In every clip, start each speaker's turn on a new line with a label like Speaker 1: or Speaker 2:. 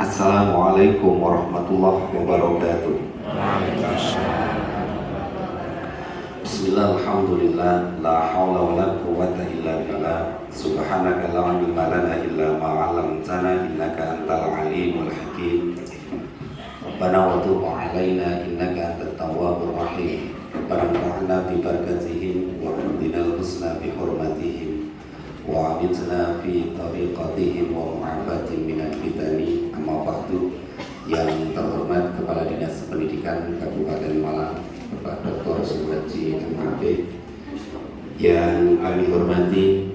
Speaker 1: Assalamualaikum warahmatullahi wabarakatuh. Bismillah, alhamdulillah, la hawla wa la quwwata illa billah. Subhanaka la ilma lana illa ma 'allamtana innaka antal alimul hakim. Rabbana wa tub 'alaina innaka antat tawwabur rahim. Rabbana anfa'na bi barakatihim wa hdinal husna bi hurmatihim wa 'amitna fi tariqatihim wa mu'afatin minal fitani. Amma ba'du. Yang terhormat Kepala Dinas Pendidikan Kabupaten Malang Bapak Dr. Suhaji MAB, yang kami hormati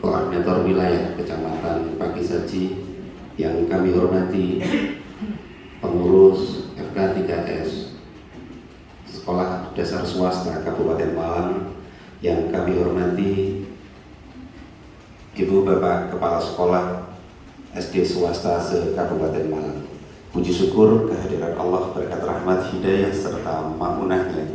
Speaker 1: Koordinator Wilayah Kecamatan Pakisaji, yang kami hormati pengurus FK3S Sekolah Dasar Swasta Kabupaten Malang, yang kami hormati Ibu Bapak Kepala Sekolah SD Swasta se-Kabupaten Malang. Puji syukur kehadiran Allah, berkat rahmat hidayah serta ma'unahnya,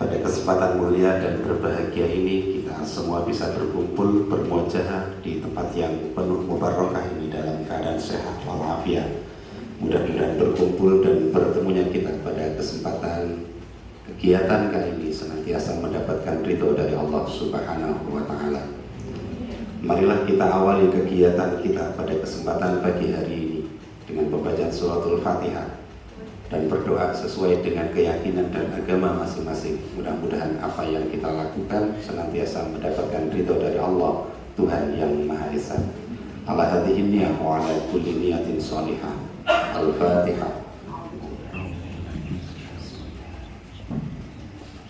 Speaker 1: pada kesempatan mulia dan berbahagia ini kita semua bisa berkumpul bermuajahah di tempat yang penuh mubarakah ini dalam keadaan sehat walafiat. Mudah-mudahan berkumpul dan bertemunya kita pada kesempatan kegiatan kali ini senantiasa mendapatkan ridho dari Allah Subhanahu wa Ta'ala. Marilah kita awali kegiatan kita pada kesempatan pagi hari ini dengan pembacaan suratul Fatihah dan berdoa sesuai dengan keyakinan dan agama masing-masing. Mudah-mudahan apa yang kita lakukan senantiasa mendapatkan ridho dari Allah, Tuhan yang Maha Esa. Ala hadhihi niyah wa ala kulli niyatin sholihah. Al-Fatihah.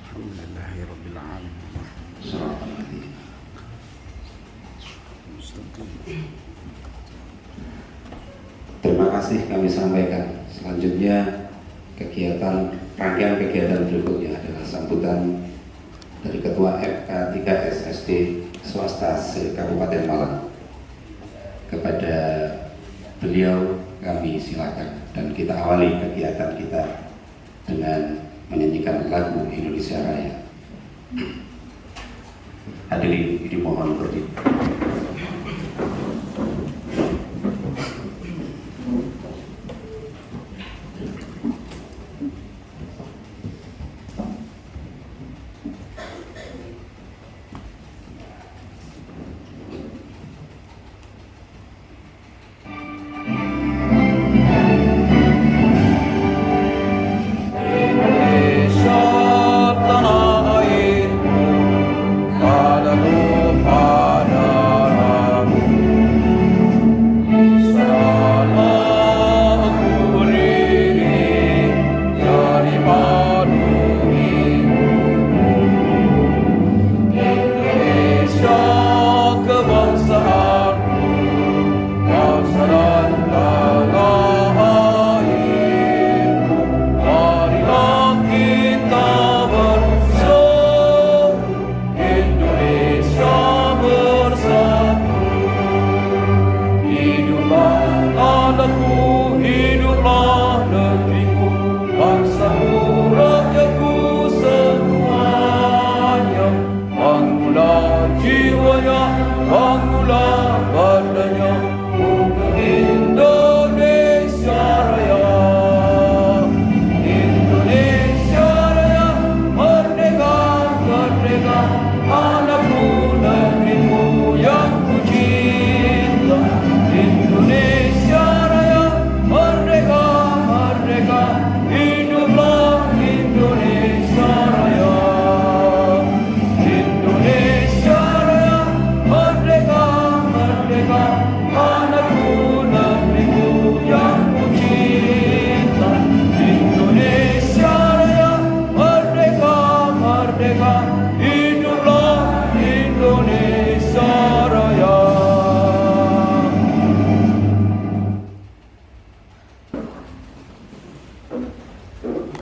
Speaker 2: Alhamdulillahirabbil alamin.
Speaker 1: Terima kasih kami sampaikan. Selanjutnya rangkaian kegiatan berikutnya adalah sambutan dari Ketua FK3S SD Swasta se-Kabupaten Malang. Kepada beliau kami silakan, dan kita awali kegiatan kita dengan menyanyikan lagu Indonesia Raya. Hadirin dimohon berdiri.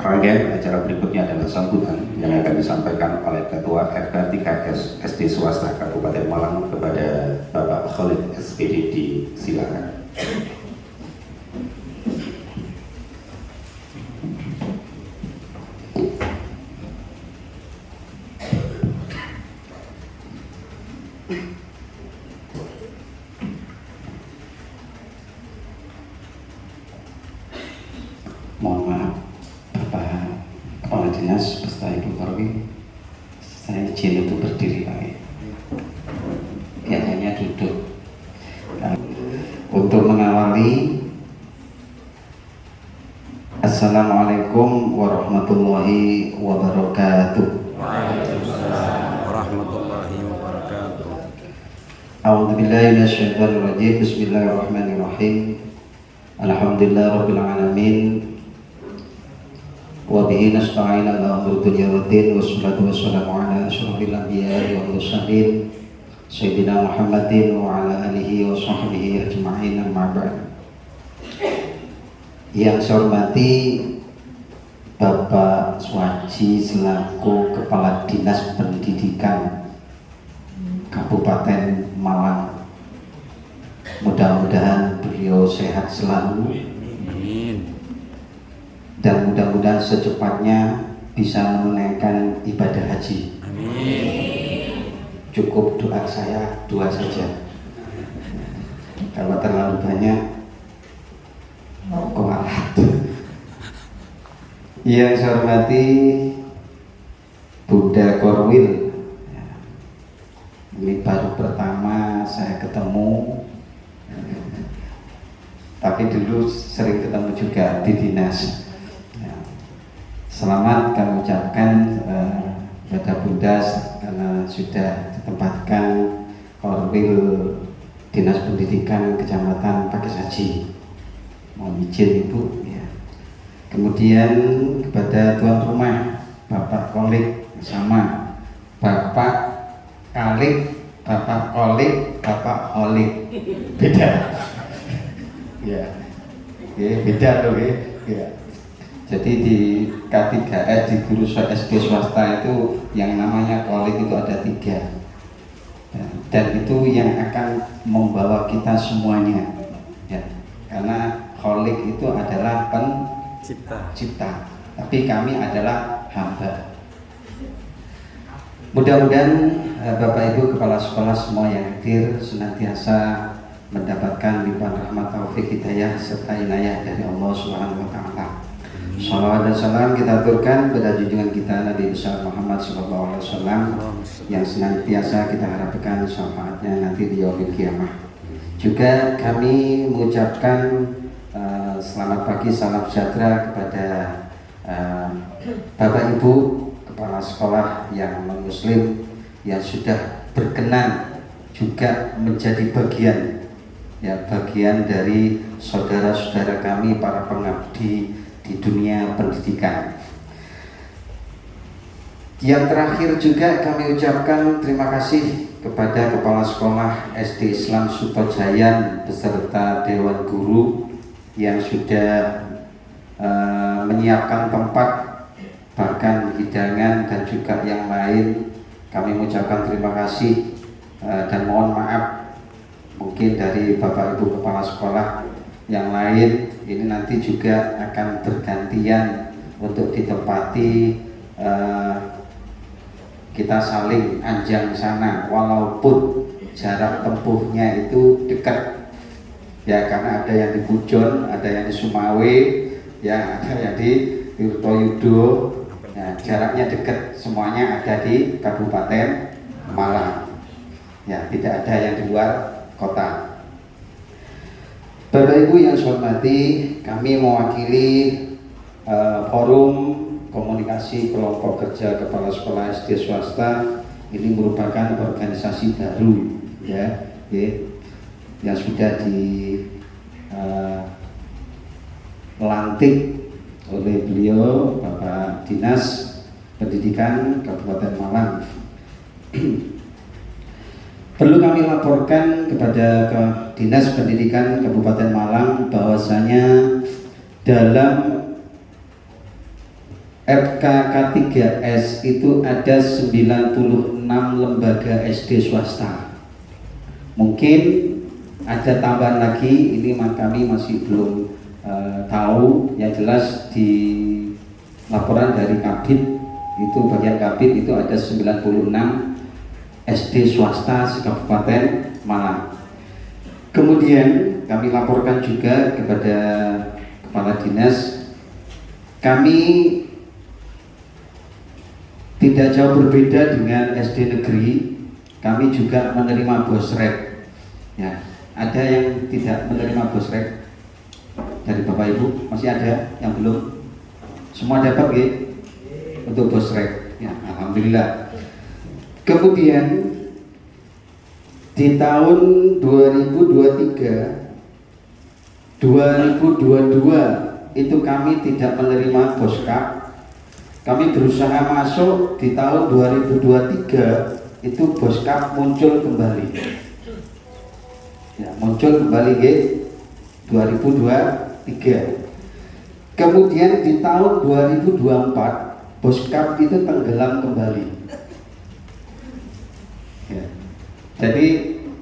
Speaker 1: Rangkaian acara berikutnya adalah sambutan yang akan disampaikan oleh Ketua FK3S SD Swasta Kabupaten Malang kepada Bapak Khalid SPDD. Silakan.
Speaker 3: Mohon maaf Bapak Kepala Dinas beserta Ibu Korwi, saya izin untuk berdiri Pak. Biasanya duduk. Untuk mengawali, Assalamualaikum warahmatullahi wabarakatuh.
Speaker 2: Waalaikumsalam warahmatullahi wabarakatuh.
Speaker 3: A'udzubillahi minasyaitonir rajim. Bismillahirrahmanirrahim. Alhamdulillahirabbil alamin. Wa bihi nasta'in ala umuri dunya waddin, wassalatu wassalamu ala asyrofil anbiya'i wal mursalin Sayyidina Muhammadin wa ala alihi wa sahbihi ajma'in, amma ba'd. Yang saya hormati Bapak Suwaji selaku Kepala Dinas Pendidikan Kabupaten Malang. Mudah-mudahan beliau sehat selalu.
Speaker 2: Amin.
Speaker 3: Dan mudah-mudahan secepatnya bisa menunaikan ibadah haji.
Speaker 2: Amin.
Speaker 3: Cukup doa saya 2 saja. Kalau terlalu banyak kualat. Yang saya hormati Bunda Korwil. Ini baru pertama saya ketemu, tapi dulu sering ketemu juga di dinas. Selamat kami ucapkan kepada Bunda karena sudah ditempatkan Korwil Dinas Pendidikan Kecamatan Pakis Haji. Mohon izin Ibu. Ya. Kemudian kepada tuan rumah Bapak Kolik sama Bapak Kalik, Bapak Kolik, Bapak Holik, beda. Ya, beda loh ya. Jadi di K3S di guru SD swasta itu yang namanya Kolik itu ada 3, dan itu yang akan membawa kita semuanya. Ya, karena Kolik itu adalah pencipta, tapi kami adalah hamba. Mudah-mudahan Bapak Ibu Kepala Sekolah semua yang hadir senantiasa mendapatkan limpahan rahmat taufik hidayah serta inayah dari Allah Subhanahu wa taala. Shalawat dan salam kita aturkan pada junjungan kita Nabi besar Muhammad SAW yang senantiasa kita harapkan syafaatnya nanti di yaumil kiamah. Juga kami mengucapkan selamat pagi, salam sejahtera kepada Bapak Ibu Kepala Sekolah yang non-muslim yang sudah berkenan juga menjadi bagian dari saudara-saudara kami para pengabdi di dunia pendidikan. Yang terakhir juga kami ucapkan terima kasih kepada Kepala Sekolah SD Islam Sutojayan beserta Dewan Guru yang sudah menyiapkan tempat, bahkan hidangan dan juga yang lain. Kami mengucapkan terima kasih dan mohon maaf mungkin dari Bapak Ibu Kepala Sekolah yang lain ini nanti juga akan bergantian untuk ditempati, kita saling anjang sana walaupun jarak tempuhnya itu dekat ya, karena ada yang di Pujon, ada yang di Sumawe ya, ada yang di Tirtoyudo. Nah, jaraknya dekat, semuanya ada di Kabupaten Malang ya, tidak ada yang di luar kota. Bapak Ibu yang saya hormati, kami mewakili forum komunikasi kelompok kerja kepala sekolah SD swasta. Ini merupakan organisasi baru ya, yang sudah dilantik oleh beliau Bapak Dinas Pendidikan Kabupaten Malang. Perlu kami laporkan kepada Dinas Pendidikan Kabupaten Malang bahwasanya dalam FK K3S itu ada 96 lembaga SD swasta. Mungkin ada tambahan lagi, ini kami masih belum tahu. Yang jelas di laporan dari Kabid itu, bagian Kabid itu ada 96 SD swasta se-Kabupaten Malang. Kemudian kami laporkan juga kepada Kepala Dinas Kami tidak jauh berbeda dengan SD negeri. Kami juga menerima bosrek. Ya, ada yang tidak menerima bosrek dari Bapak Ibu? Masih ada yang belum? Semua dapat ya? Untuk bosrek. Ya, alhamdulillah. Kemudian di tahun 2023 2022 itu kami tidak menerima boskap. Kami berusaha masuk di tahun 2023, itu boskap muncul kembali. Ya, muncul kembali ke 2023. Kemudian di tahun 2024 boskap itu tenggelam kembali. Ya. Jadi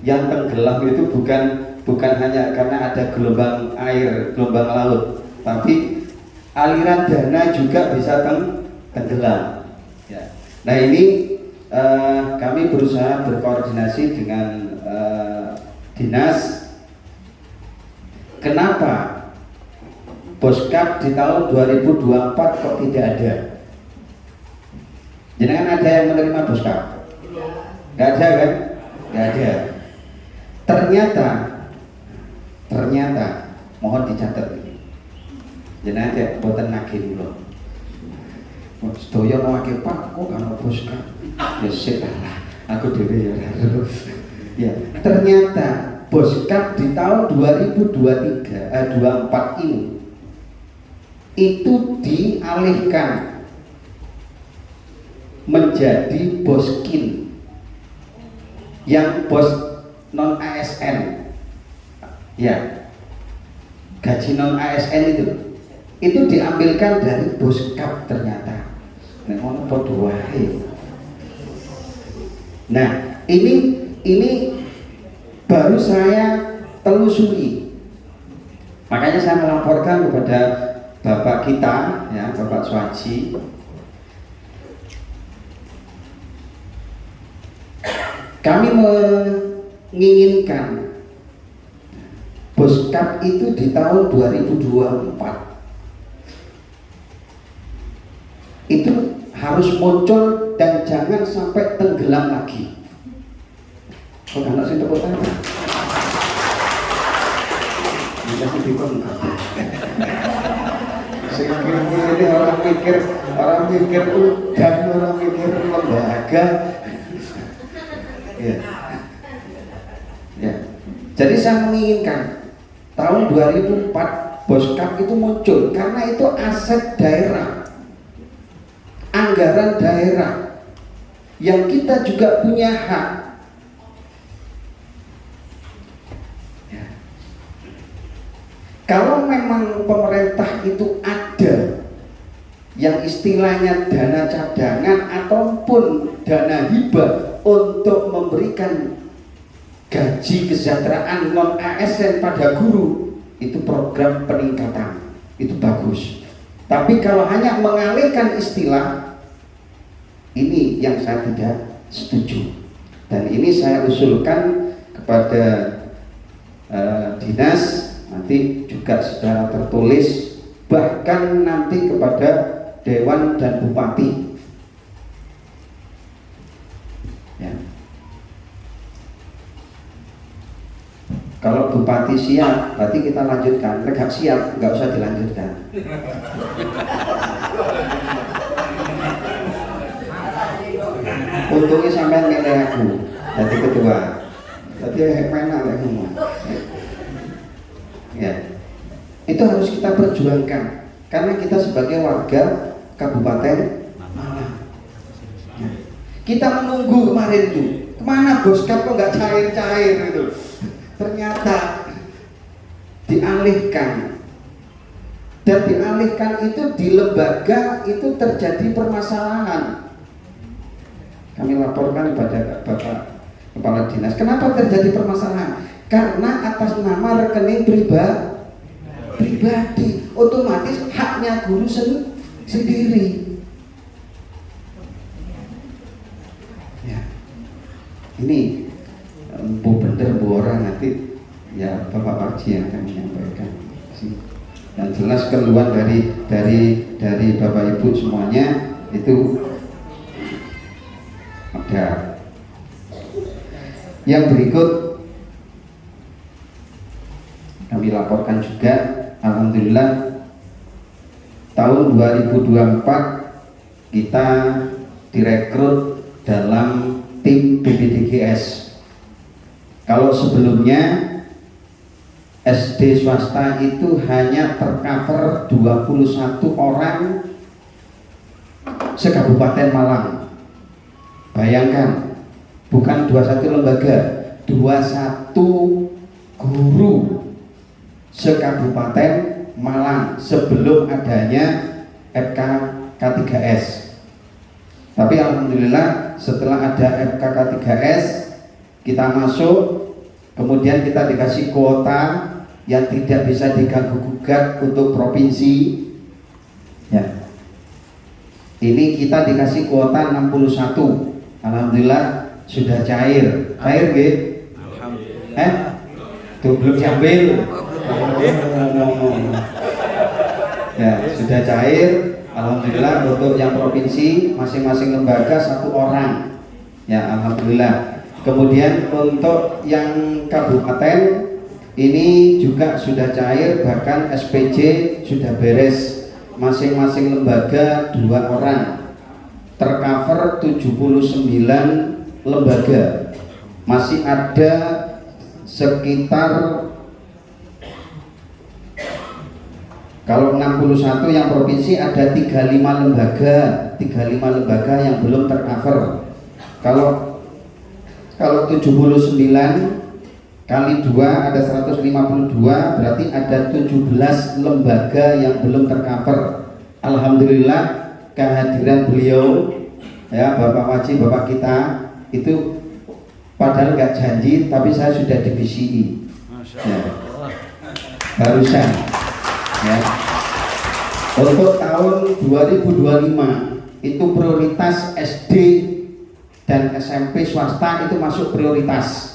Speaker 3: yang tenggelam itu bukan hanya karena ada gelombang air, gelombang laut, tapi aliran dana juga bisa tenggelam. Ya. Nah ini kami berusaha berkoordinasi dengan dinas. Kenapa boskap di tahun 2024 kok tidak ada? Jangan ada yang menerima boskap? Nggak ada kan? Nggak ada. Ternyata mohon dicatat ini. Jangan ada buatan nagih dulu. Sedaya mau akeh Pak, kok ana boskap? Ya sik lah, aku dhewe ya harus. Ya, ternyata boskap di tahun 2024 ini itu dialihkan menjadi boskin, yang bos non ASN. Ya, gaji non ASN itu diambilkan dari boskap ternyata. Nah, ini baru saya telusuri. Makanya saya melaporkan kepada Bapak kita, ya, Bapak Swaji. Kami menginginkan boskap itu di tahun 2024 itu harus muncul dan jangan sampai tenggelam lagi. Kok anak sih tepuk tangan? Dikasih dikon. Ini orang mikir udan, orang mikir lembaga. Ya. Ya. Jadi saya menginginkan tahun 2004 boskap itu muncul karena itu aset daerah, anggaran daerah yang kita juga punya hak. Ya. Kalau memang pemerintah itu ada yang istilahnya dana cadangan ataupun dana hibah untuk memberikan gaji kesejahteraan non ASN pada guru, itu program peningkatan, itu bagus. Tapi kalau hanya mengalihkan istilah, ini yang saya tidak setuju. Dan ini saya usulkan kepada dinas, nanti juga secara tertulis, bahkan nanti kepada Dewan dan Bupati. Ya. Kalau Bupati siap, berarti kita lanjutkan. Nek gak siap, nggak usah dilanjutkan. Untungnya sampai milih aku jadi ketua. Tadi mana lah semua. Ya, itu harus kita perjuangkan karena kita sebagai warga Kabupaten Malang. Ya. Kita menunggu kemarin itu, kemana boskap kok nggak cair-cair itu? Ternyata dialihkan, dan dialihkan itu di lembaga itu terjadi permasalahan. Kami laporkan kepada Bapak Kepala Dinas, kenapa terjadi permasalahan? Karena atas nama rekening pribadi, otomatis haknya guru sendiri. Ya, ini bu bener bu orang nanti ya Bapak Parji yang akan menyampaikan. Yang jelas keluhan dari Bapak Ibu semuanya itu ada. Yang berikut kami laporkan juga, alhamdulillah tahun 2024 kita direkrut dalam tim BPDGS. Kalau sebelumnya SD swasta itu hanya tercover 21 orang se-Kabupaten Malang. Bayangkan, bukan 21 lembaga, 21 guru se-Kabupaten Malang sebelum adanya FK K3S. Tapi alhamdulillah setelah ada FK K3S kita masuk, kemudian kita dikasih kuota yang tidak bisa diganggu gugat untuk provinsi. Ya. Ini kita dikasih kuota 61. Alhamdulillah sudah cair. Cair nggih? Tuh belum diambil. Ya, sudah cair. Alhamdulillah untuk yang provinsi masing-masing lembaga 1 orang. Ya, alhamdulillah. Kemudian untuk yang kabupaten ini juga sudah cair, bahkan SPJ sudah beres, masing-masing lembaga 2 orang, tercover 79 lembaga. Masih ada sekitar, kalau 61 yang provinsi ada 35 lembaga yang belum tercover. Kalau 79 kali 2 ada 152, berarti ada 17 lembaga yang belum tercover. Alhamdulillah kehadiran beliau, ya Bapak Waji, Bapak kita itu padahal nggak janji, tapi saya sudah di BCI. Ya. Barusan. Ya. Untuk tahun 2025 itu prioritas SD dan SMP swasta itu masuk prioritas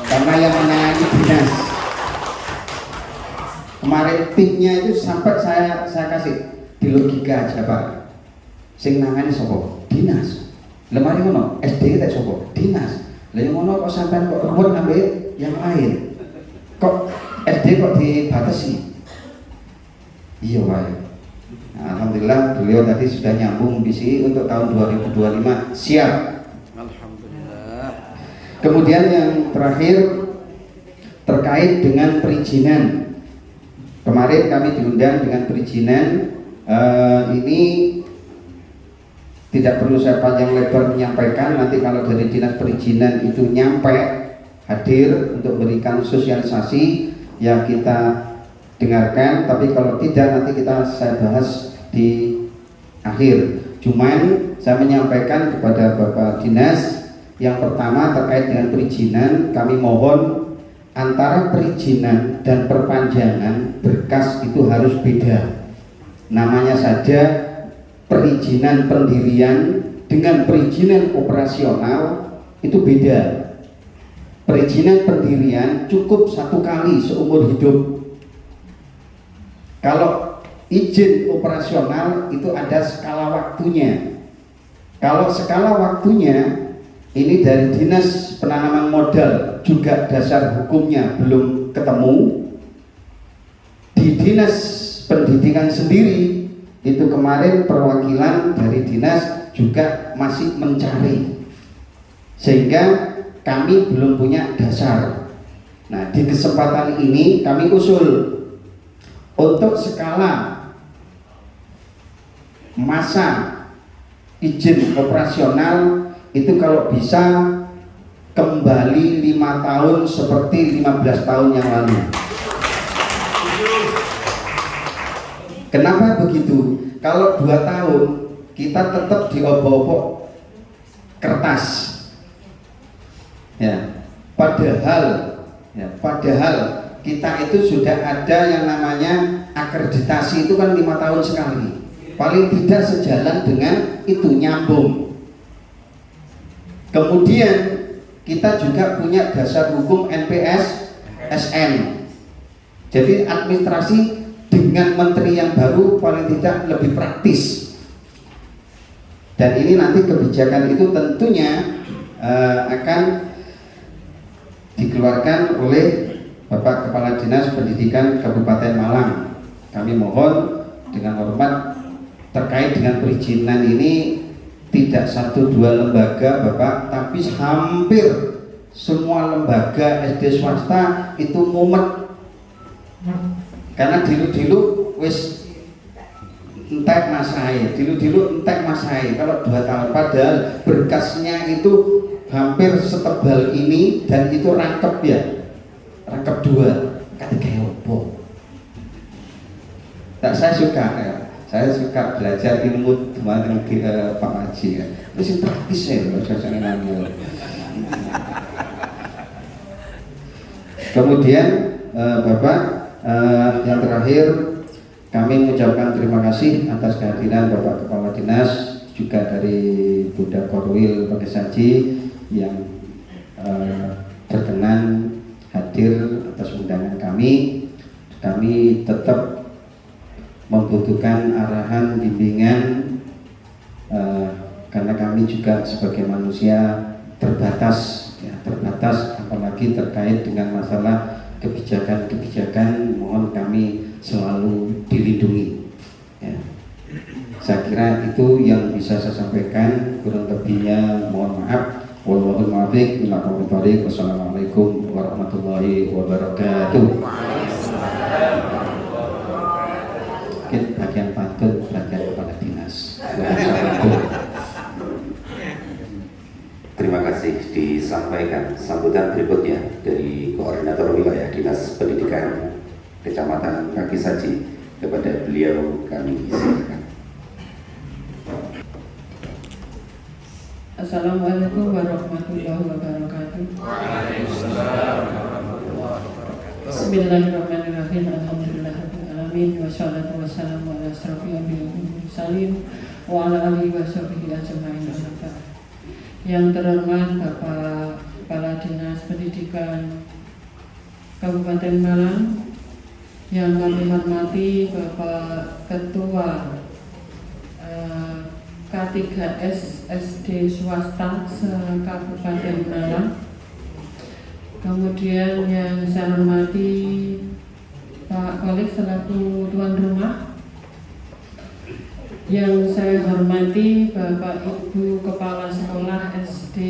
Speaker 3: karena yang menangani dinas. Kemarin timnya itu sampai saya kasih di logika aja Pak, sing nangani sopo dinas, lemari ngono SD kita sopo dinas, lalu ngono kok sampai kok ruwet ngambil yang lain, kok SD kok dibatasi. Iya Pak. Alhamdulillah beliau tadi sudah nyambung di sini untuk tahun 2025 siap.
Speaker 2: Alhamdulillah.
Speaker 3: Kemudian yang terakhir terkait dengan perizinan. Kemarin kami diundang dengan perizinan. Ini tidak perlu saya panjang lebar menyampaikan. Nanti kalau dari dinas perizinan itu nyampe hadir untuk berikan sosialisasi yang kita dengarkan. Tapi kalau tidak nanti saya bahas di akhir. Cuman saya menyampaikan kepada Bapak Dinas, yang pertama terkait dengan perizinan, kami mohon antara perizinan dan perpanjangan berkas itu harus beda. Namanya saja perizinan pendirian dengan perizinan operasional itu beda. Perizinan pendirian cukup 1 kali seumur hidup. Kalau izin operasional itu ada skala waktunya. Kalau skala waktunya ini dari Dinas Penanaman Modal juga dasar hukumnya belum ketemu. Di Dinas Pendidikan sendiri itu kemarin perwakilan dari dinas juga masih mencari, sehingga kami belum punya dasar. Nah, di kesempatan ini kami usul untuk skala masa izin operasional itu kalau bisa kembali 5 tahun seperti 15 tahun yang lalu. Kenapa begitu? Kalau 2 tahun kita tetap diobok-obok kertas. Ya, padahal kita itu sudah ada yang namanya akreditasi itu kan 5 tahun sekali. Paling tidak sejalan dengan itu, nyambung. Kemudian kita juga punya dasar hukum NPS SN. Jadi administrasi dengan menteri yang baru paling tidak lebih praktis. Dan ini nanti kebijakan itu tentunya akan dikeluarkan oleh Bapak Kepala Dinas Pendidikan Kabupaten Malang. Kami mohon dengan hormat terkait dengan perizinan ini tidak 1-2 lembaga Bapak, tapi hampir semua lembaga SD swasta itu mumet. Karena dilu-dilu wis entek masai, dilu-dilu entek masai kalau 2 tahun, padahal berkasnya itu hampir setebal ini dan itu rangkep ya, rangkep 2, kata kayak opo. Tak, saya suka belajar ilmu dengan Pak Haji ya. Itu praktis ya, kalau kemudian Bapak, yang terakhir kami mengucapkan terima kasih atas kehadiran Bapak Kepala Dinas, juga dari Bunda Korwil Pakai Saji yang berkenan hadir atas undangan kami. Kami tetap membutuhkan arahan, bimbingan, karena kami juga sebagai manusia terbatas, ya, terbatas, apalagi terkait dengan masalah kebijakan-kebijakan, mohon kami selalu dilindungi. Ya. Saya kira itu yang bisa saya sampaikan, kurang lebihnya mohon maaf. Wallahul muwaffiq ila aqwamit thoriq. Wassalamualaikum warahmatullahi wabarakatuh. Mungkin bagian pantun, bagian kepala dinas.
Speaker 1: Terima kasih. Disampaikan sambutan berikutnya dari Koordinator Wilayah Dinas Pendidikan Kecamatan Kaki Saji. Kepada beliau kami silakan.
Speaker 4: Assalamualaikum warahmatullahi wabarakatuh. Bismillahirrahmanirrahim. Alhamdulillahirrahmanirrahim. Wassalatu wassalamu ala asrofil anbiya'i wal mursalin wa ala alihi wa sahbihi ajma'in. Yang terhormat Bapak Kepala Dinas Pendidikan Kabupaten Malang, yang kami hormati Bapak Ketua K3S SD swasta se-Kabupaten Malang. Kemudian yang saya hormati Pak Kolik selaku tuan rumah. Yang saya hormati Bapak Ibu Kepala Sekolah SD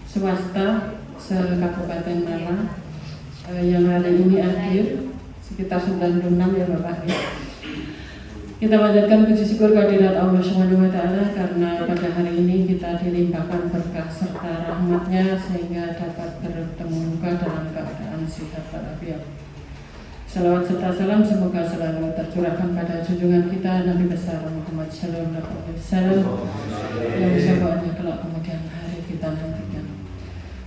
Speaker 4: swasta se-Kabupaten Malang yang hari ini hadir sekitar 96 ya Bapak ya. Kita panjatkan puji syukur kehadirat Allah Subhanahu wa taala karena pada hari ini kita dilimpahkan berkah serta rahmatnya sehingga dapat bertemu muka dalam keadaan sehat walafiat. Salawat serta salam semoga selalu tercurahkan pada junjungan kita Nabi besar Muhammad sallallahu alaihi wasallam yang syafaatnya kelak kemudian hari kita nantikan.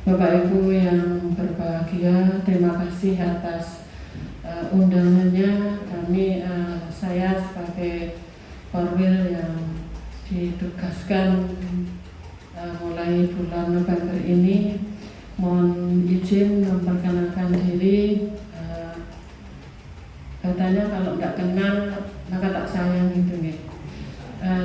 Speaker 4: Bapak Ibu yang berbahagia, terima kasih atas undangannya. Kami saya sebagai Korwil yang ditugaskan mulai bulan November ini mohon izin memperkenalkan diri. Katanya kalau nggak kenal maka tak sayang gitu nih.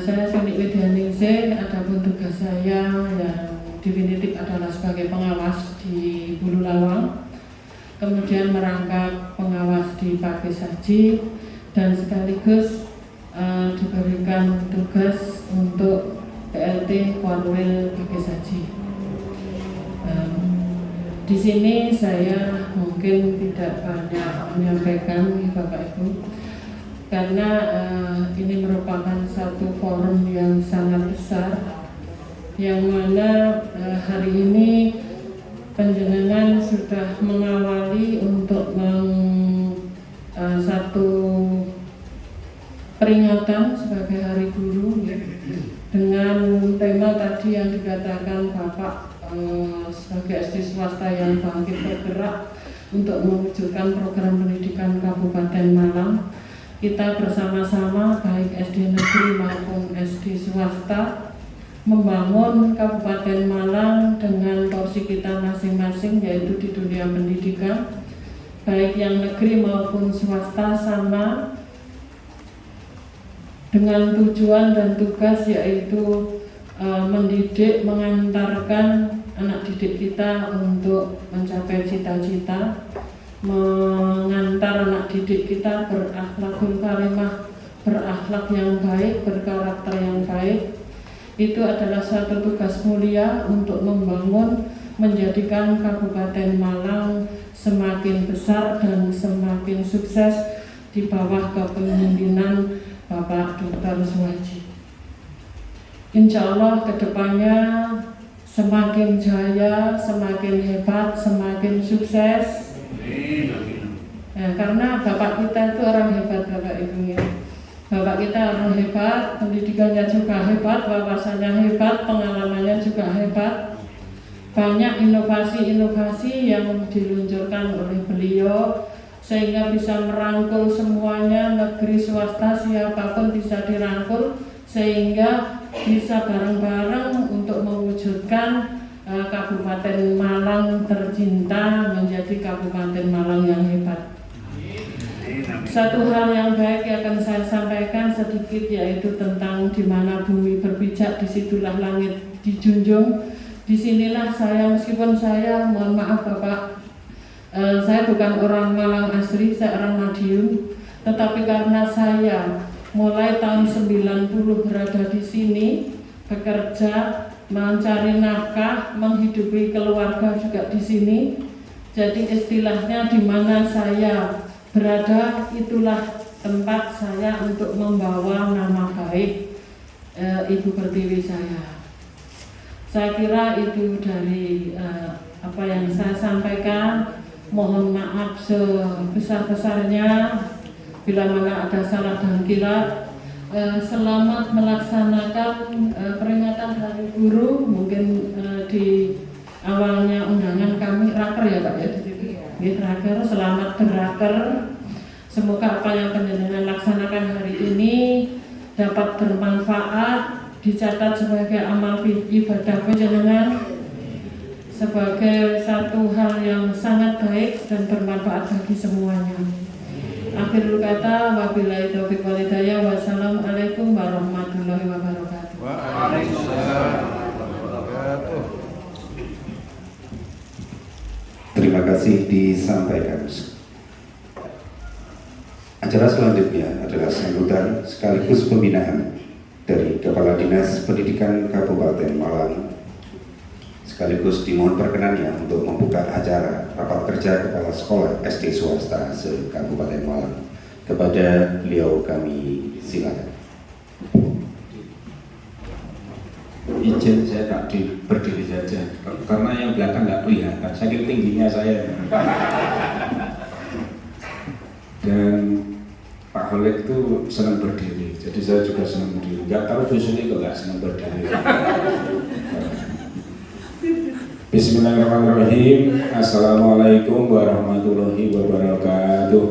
Speaker 4: Saya Suni Widyaningsih, adapun tugas saya yang definitif adalah sebagai pengawas di Bulu Lawang, kemudian merangkap pengawas di Pakai Saji, dan sekaligus diberikan tugas untuk PLT Korwil Pakai Saji. Di sini saya mungkin tidak banyak menyampaikan Bapak Ibu, karena ini merupakan satu forum yang sangat besar, yang mana hari ini panjenengan sudah mengawali untuk satu peringatan sebagai Hari Guru ya, dengan tema tadi yang dikatakan Bapak sebagai SD swasta yang bangkit bergerak untuk mewujudkan program pendidikan Kabupaten Malang. Kita bersama-sama baik SD negeri maupun SD swasta membangun Kabupaten Malang dengan porsi kita masing-masing, yaitu di dunia pendidikan, baik yang negeri maupun swasta sama dengan tujuan dan tugas yaitu mendidik, mengantarkan anak didik kita untuk mencapai cita-cita, mengantar anak didik kita berakhlakul karimah, berakhlak yang baik, berkarakter yang baik. Itu adalah suatu tugas mulia untuk membangun, menjadikan Kabupaten Malang semakin besar dan semakin sukses di bawah kepemimpinan Bapak Dr. Suhaji. Insya Allah kedepannya semakin jaya, semakin hebat, semakin sukses. Ya, karena Bapak kita itu orang hebat, Bapak Ibu ya. Bapak kita orang hebat, pendidikannya juga hebat, wawasannya hebat, pengalamannya juga hebat. Banyak inovasi-inovasi yang diluncurkan oleh beliau sehingga bisa merangkul semuanya, negeri swasta siapapun bisa dirangkul sehingga bisa bareng-bareng untuk mewujudkan Kabupaten Malang tercinta menjadi Kabupaten Malang yang hebat. Satu hal yang baik yang akan saya sampaikan sedikit yaitu tentang di mana bumi berpijak, disitulah langit dijunjung. Disinilah saya, meskipun saya, mohon maaf Bapak, saya bukan orang Malang asli, saya orang Madiun, tetapi karena saya mulai tahun 90 berada di sini, bekerja, mencari nafkah, menghidupi keluarga juga di sini. Jadi istilahnya di mana saya berada, itulah tempat saya untuk membawa nama baik Ibu Pertiwi saya. Saya kira itu dari apa yang saya sampaikan. Mohon maaf sebesar-besarnya bila mana ada salah dan kilap. Selamat melaksanakan peringatan Hari Guru. Mungkin di awalnya undangan kami raker ya Pak ya. Raker, selamat beraker. Semoga apa yang panjenengan laksanakan hari ini dapat bermanfaat, dicatat sebagai amal ibadah panjenengan, sebagai satu hal yang sangat baik dan bermanfaat bagi semuanya. Akhirul kata, wabillahi taufiq wal hidayah, wassalamualaikum warahmatullahi wabarakatuh.
Speaker 2: Waalaikumsalam warahmatullahi wabarakatuh.
Speaker 1: Terima kasih disampaikan. Acara selanjutnya adalah sambutan sekaligus pembinaan dari Kepala Dinas Pendidikan Kabupaten Malang, sekaligus dimohon perkenannya untuk membuka acara rapat kerja Kepala Sekolah SD Swasta se-Kabupaten Malang. Kepada beliau kami silakan.
Speaker 5: Izin saya tak berdiri saja karena yang belakang nggak kelihatan, saking tingginya saya. Dan Pak Khalid itu senang berdiri, jadi saya juga senang berdiri. Nggak tahu Busuni kok nggak senang berdiri. Bismillahirrahmanirrahim. Assalamualaikum warahmatullahi wabarakatuh.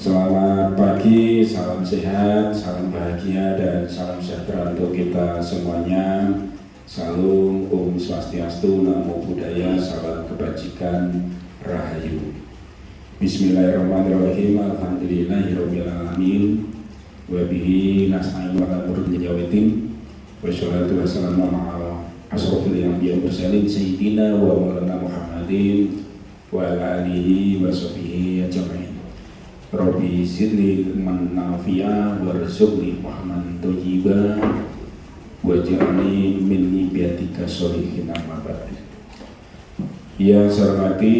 Speaker 5: Selamat pagi, salam sehat, salam bahagia, dan salam sejahtera untuk kita semuanya. Salam Om Swastiastu, Namo Buddhaya, salam kebajikan, Rahayu. Bismillahirrahmanirrahim. Alhamdulillahirabbil alamin. Wa bihi nasta'inu ala umuri dunya waddin. Wassalatu wassalamu ala asrofil anbiya'i wal mursalin sayyidina wa maulana Muhammadin wa ala alihi wa sahbihi ajma'in. Rabbi zidni ilman nafi'a warzuqni fahman thayyiba waj'alni min ibadika sholihin amma ba'd. Yang saya hormati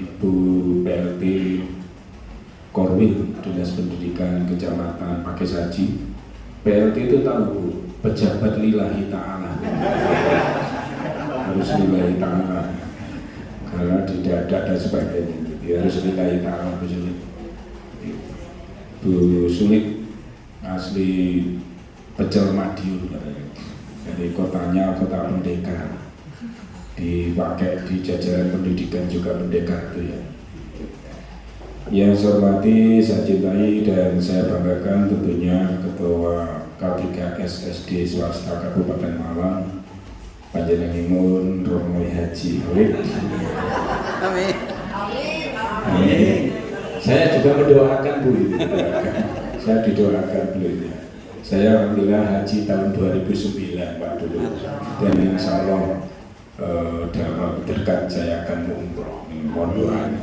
Speaker 5: Ibu PLT Korwil Dinas Pendidikan Kecamatan Pakesaji. PLT itu tahu Bu, pejabat lillahi ta'ala, harus lillahi ta'ala, karena tidak ada dan sebagainya, dia harus lillahi ta'ala. Bu Sulit asli Pecel Madiun, dari kotanya kota pendekar, dipakai di jajaran pendidikan juga pendekar itu ya. Yang saya hormati, saya cintai dan saya banggakan tentunya Ketua K3S SD Swasta Kabupaten Malang, panjenenganipun Romo Haji Halid.
Speaker 2: Amin.
Speaker 5: Amin. Saya juga mendoakan Bu itu. Saya didoakan beliau. Saya alhamdulillah haji tahun 2009 Pak dulu. Dan insya Allah dalam waktu dekat saya akan umroh. Mohon doanya.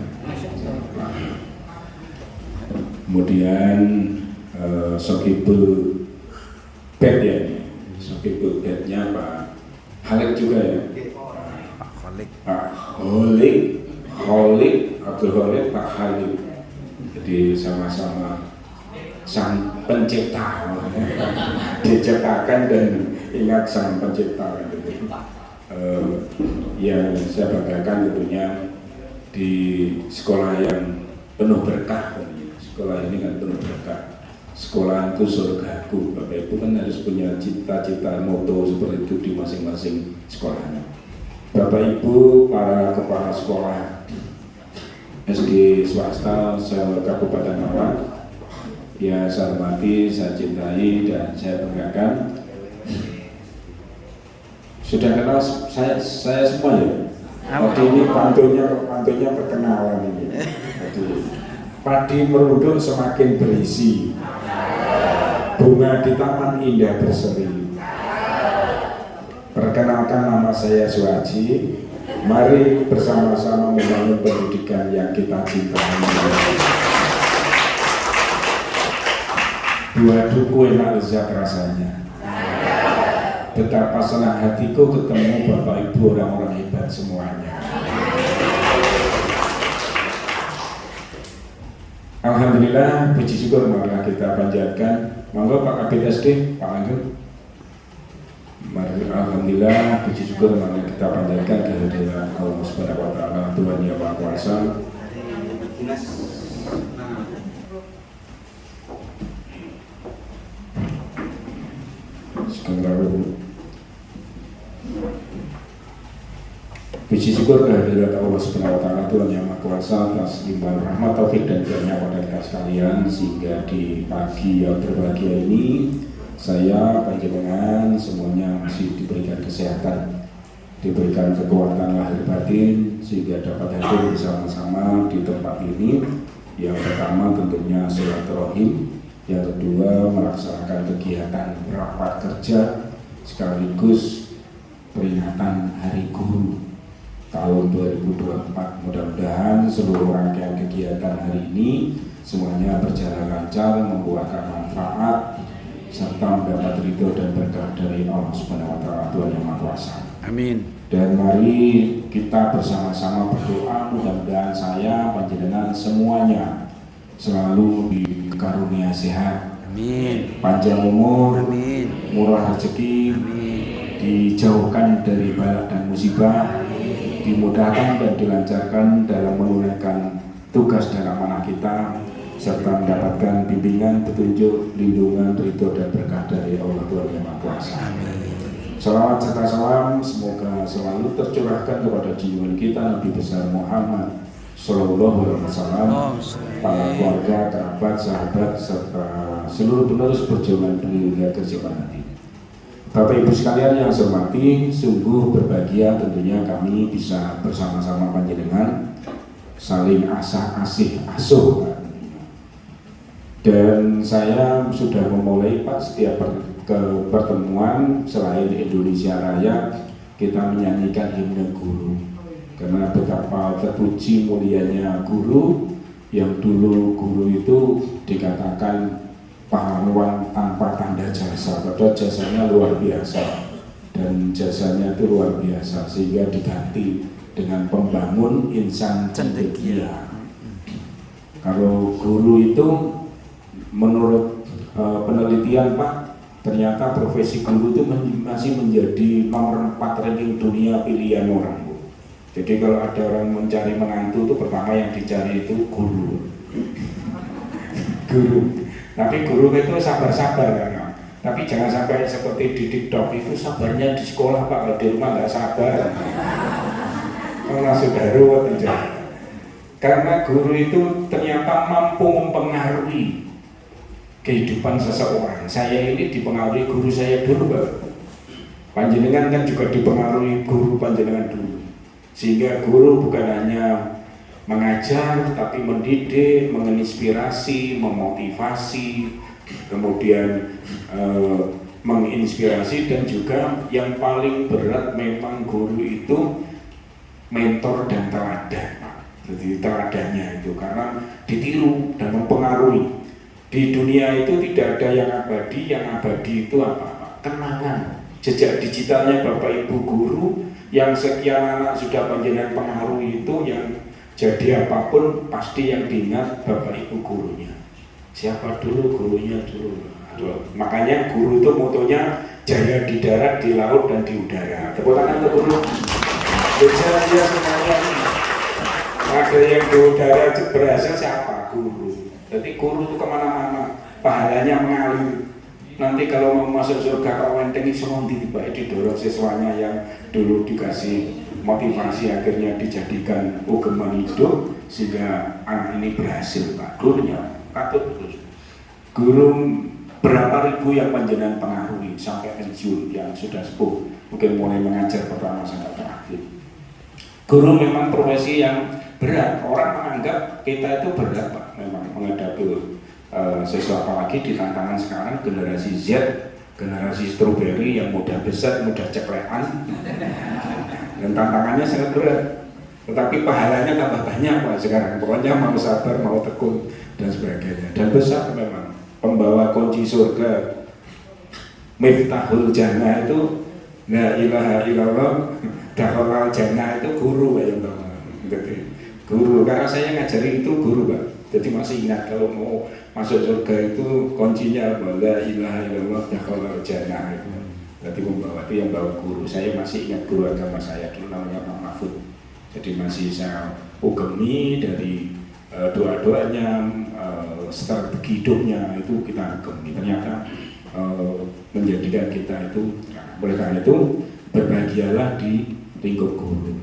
Speaker 5: Kemudian Sokibul bed ya ini. Sokibul bednya Pak Halid juga ya. Pak Holik Abdul Holik Pak Halid. Jadi sama-sama sang pencipta, diciptakan dan ingat sang pencipta. Yang saya banggakan tentunya di sekolah yang penuh berkah. Sekolah ini kan penuh berkah. Sekolahku surgaku. Bapak Ibu kan harus punya cita-cita, moto seperti itu di masing-masing sekolahnya. Bapak Ibu, para kepala sekolah SD swasta Kabupaten Malang, ya saya hormati, saya cintai dan saya banggakan. Sudah kenal saya semua ya. Tadi ini pantunya perkenalan ini. Padi merunduk semakin berisi, bunga di taman indah berseri. Perkenalkan, nama saya Suhaji. Mari bersama-sama membangun pendidikan yang kita cintai. Dua duku enak lezat rasanya. Betapa senang hatiku ketemu Bapak Ibu orang-orang hebat semuanya. Alhamdulillah, puji syukur marilah kita panjatkan. Monggo Pak Kabid SD, Pak Anggun. Mari, alhamdulillah, puji syukur marilah kita panjatkan kehadiran Allah Subhanahu wa taala, Tuhan Yang Maha Kuasa. Puji syukur kehadirat Allah Subhanahu wa taala, Tuhan Yang Maha Kuasa, atas limpahan rahmat, taufik dan karunia pada kita sekalian, sehingga di pagi yang berbahagia ini saya, panjenengan semuanya masih diberikan kesehatan, diberikan kekuatan lahir batin, sehingga dapat hadir bersama-sama di tempat ini. Yang pertama tentunya silaturahim, yang kedua melaksanakan kegiatan rapat kerja sekaligus peringatan Hari Guru tahun 2024. Mudah-mudahan seluruh rangkaian kegiatan hari ini semuanya berjalan lancar, membuahkan manfaat serta mendapat ridho dan berkah dari Allah Subhanahu wa taala, Tuhan Yang Maha Kuasa.
Speaker 2: Amin.
Speaker 5: Dan mari kita bersama-sama berdoa, mudah-mudahan saya, panjenengan semuanya selalu dikarunia sehat,
Speaker 2: Amin.
Speaker 5: panjang umur,
Speaker 2: Amin.
Speaker 5: murah rezeki,
Speaker 2: Amin.
Speaker 5: dijauhkan dari bala dan musibah, dimudahkan dan dilancarkan dalam menunaikan tugas dan amanah kita, serta mendapatkan bimbingan, petunjuk, lindungan, ridho dan berkah dari Allah Tuhan Yang Maha Kuasa. Salawat serta salam semoga selalu tercurahkan kepada junjungan kita Nabi besar Muhammad Sallallahu Alaihi Wasallam, para keluarga, kerabat, sahabat, serta seluruh penerus perjuangan beliau hingga keziman nanti. Bapak Ibu sekalian yang saya hormati, sungguh berbahagia tentunya kami bisa bersama-sama panjenengan saling asah-asih asuh. Dan saya sudah memulai Pak, setiap pertemuan selain Indonesia Raya kita menyanyikan himne guru, karena betapa terpuji mulianya guru, yang dulu guru itu dikatakan pahlawan tanpa tanda jasa, padahal jasanya luar biasa dan jasanya itu luar biasa, sehingga diganti dengan pembangun insan cendekia. Kalau guru itu menurut penelitian Pak, ternyata profesi guru itu masih menjadi nomor 4 ranking dunia pilihan orang, Bu. Jadi kalau ada orang mencari menantu itu pertama yang dicari itu guru. Guru. Tapi guru itu sabar-sabar kan. Tapi jangan sampai seperti di TikTok itu sabarnya di sekolah Pak, kalau di rumah nggak sabar. Langsung darurat aja. Karena guru itu ternyata mampu mempengaruhi kehidupan seseorang. Saya ini dipengaruhi guru saya dulu, Pak. Panjenengan kan juga dipengaruhi guru panjenengan dulu, sehingga guru bukan hanya mengajar tapi mendidik, menginspirasi, memotivasi, kemudian menginspirasi, dan juga yang paling berat memang guru itu mentor dan teladan. Jadi teladannya itu karena ditiru dan mempengaruhi. Di dunia itu tidak ada yang abadi itu apa? Kenangan, jejak digitalnya Bapak Ibu guru yang sekian anak sudah panjenengan pengaruhi itu, yang jadi apapun pasti yang diingat Bapak Ibu gurunya. Siapa dulu gurunya dulu. Makanya guru itu motonya jaya di darat, di laut, dan di udara. Tepuk tangan untuk guru. Bicara dia semuanya ini. Ada yang di udara berhasil siapa? Guru. Jadi guru itu kemana-mana, pahalanya mengalir. Nanti kalau mau masuk surga Pak Wenteng semua tiba didorong siswanya yang dulu dikasih motivasi, akhirnya dijadikan ugeman hidup sehingga anak ini berhasil Pak. Gurunya patut terus. Guru berapa ribu yang panjenengan pengaruhi sampai pensiun yang sudah sepuh, mungkin mulai mengajar pertama sampai terakhir. Guru memang profesi yang berat. Orang menganggap kita itu berat Pak, memang menghadapi sesuatu, apalagi di tantangan sekarang generasi Z, generasi strawberry yang mudah besar, mudah ceklekan, dan tantangannya sangat berat. Tetapi pahalanya tambah banyak Pak sekarang. Pokoknya mau sabar, mau tekun, dan sebagainya. Dan besar memang. Pembawa kunci surga, Miftahul Jannah itu la ilaha illallah, dakhalal jannah itu guru yang bawa. Guru, karena saya ngajari itu guru Pak. Jadi masih ingat kalau mau masuk surga itu kuncinya la ilaha illallah, dakhalal jannah itu. Berarti pembawa itu yang bawa guru. Saya masih ingat guru agama saya dulu namanya Pak Mahfud. Jadi masih saya ugemi dari doa-doanya, strategi hidupnya itu kita ugemi. Ternyata menjadikan kita itu, oleh karena itu berbahagialah di lingkup guru.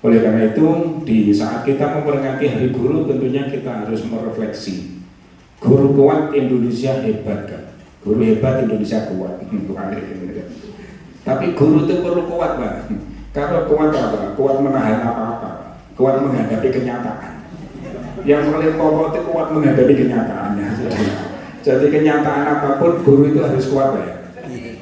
Speaker 5: Oleh karena itu di saat kita memperingati Hari Guru, tentunya kita harus merefleksi. Guru kuat Indonesia hebat kan? Guru hebat Indonesia kuat. Tapi guru itu perlu kuat Pak. Kalau kuat apa? Kuat menahan apa-apa, kuat menghadapi kenyataan. Yang paling pokok itu kuat menghadapi kenyataannya. Jadi kenyataan apapun guru itu harus kuat ya.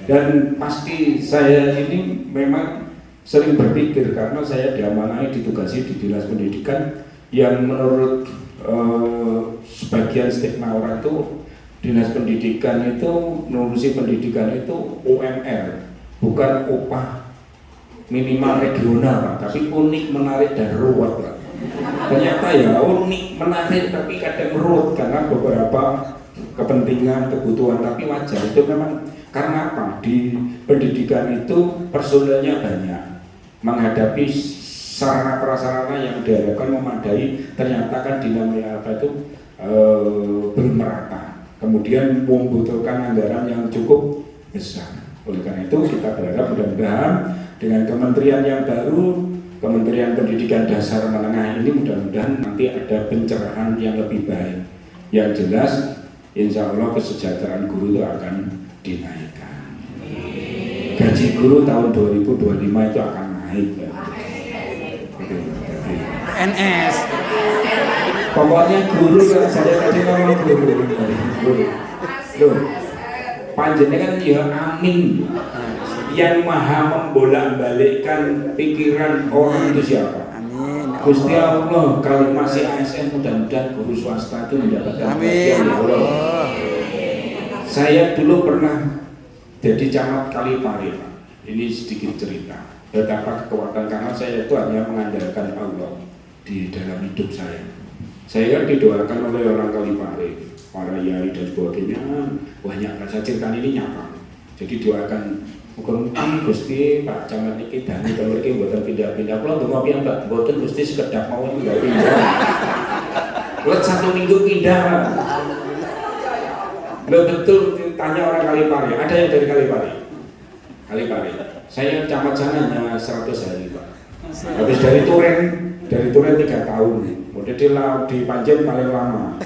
Speaker 5: Dan pasti saya ini memang sering berpikir karena saya diamanai ditugasi di Dinas Pendidikan yang menurut sebagian stigma orang itu Dinas Pendidikan itu ngurusi pendidikan itu UMR, bukan upah minimal regional Pak, tapi unik, menarik, dan ruwet Pak. Ternyata ya unik, menarik, tapi kadang ruwet karena beberapa kepentingan, kebutuhan, tapi wajar itu memang karena apa? Di pendidikan itu personelnya banyak, menghadapi sarana prasarana yang diharapkan memadai, ternyata kan dinamika apa itu belum merata. Kemudian membutuhkan anggaran yang cukup besar. Oleh karena itu kita berharap mudah-mudahan dengan kementerian yang baru, Kementerian Pendidikan Dasar Menengah ini, mudah-mudahan nanti ada pencerahan yang lebih baik. Yang jelas, insya Allah kesejahteraan guru itu akan dinaikkan. Gaji guru tahun 2025 itu akan naik.
Speaker 2: NS.
Speaker 5: Pokoknya guru, saya tadi ngomong guru. Loh, panjenengan ya amin. Yang maha membolak-balikkan pikiran orang itu siapa?
Speaker 2: Amin.
Speaker 5: Gusti Allah. Kalau masih ASN, mudah-mudahan guru swasta itu mendapatkan bagian ya Allah. Saya dulu pernah jadi camat Kalipare Pak. Ini sedikit cerita betapa kekuatan, karena saya itu hanya mengandalkan Allah di dalam hidup saya. Saya didoakan oleh orang Kalipare, para yai dan sebagainya, banyak. Saya ceritakan ini nyata. Jadi doakan muga-muga Gusti Pak Camat niki dani kalau iki mboten pindah-pindah. Kula ndonga piyambak mboten Gusti sekedap mawon pindah-pindah. Let 1 minggu pindah. Loh, betul tanya orang Kalipare, ada yang dari Kalipare? Kalipare. Saya camat sana hanya 100 hari Pak. Habis dari Turen 3 tahun. Kemudian di Panjen paling lama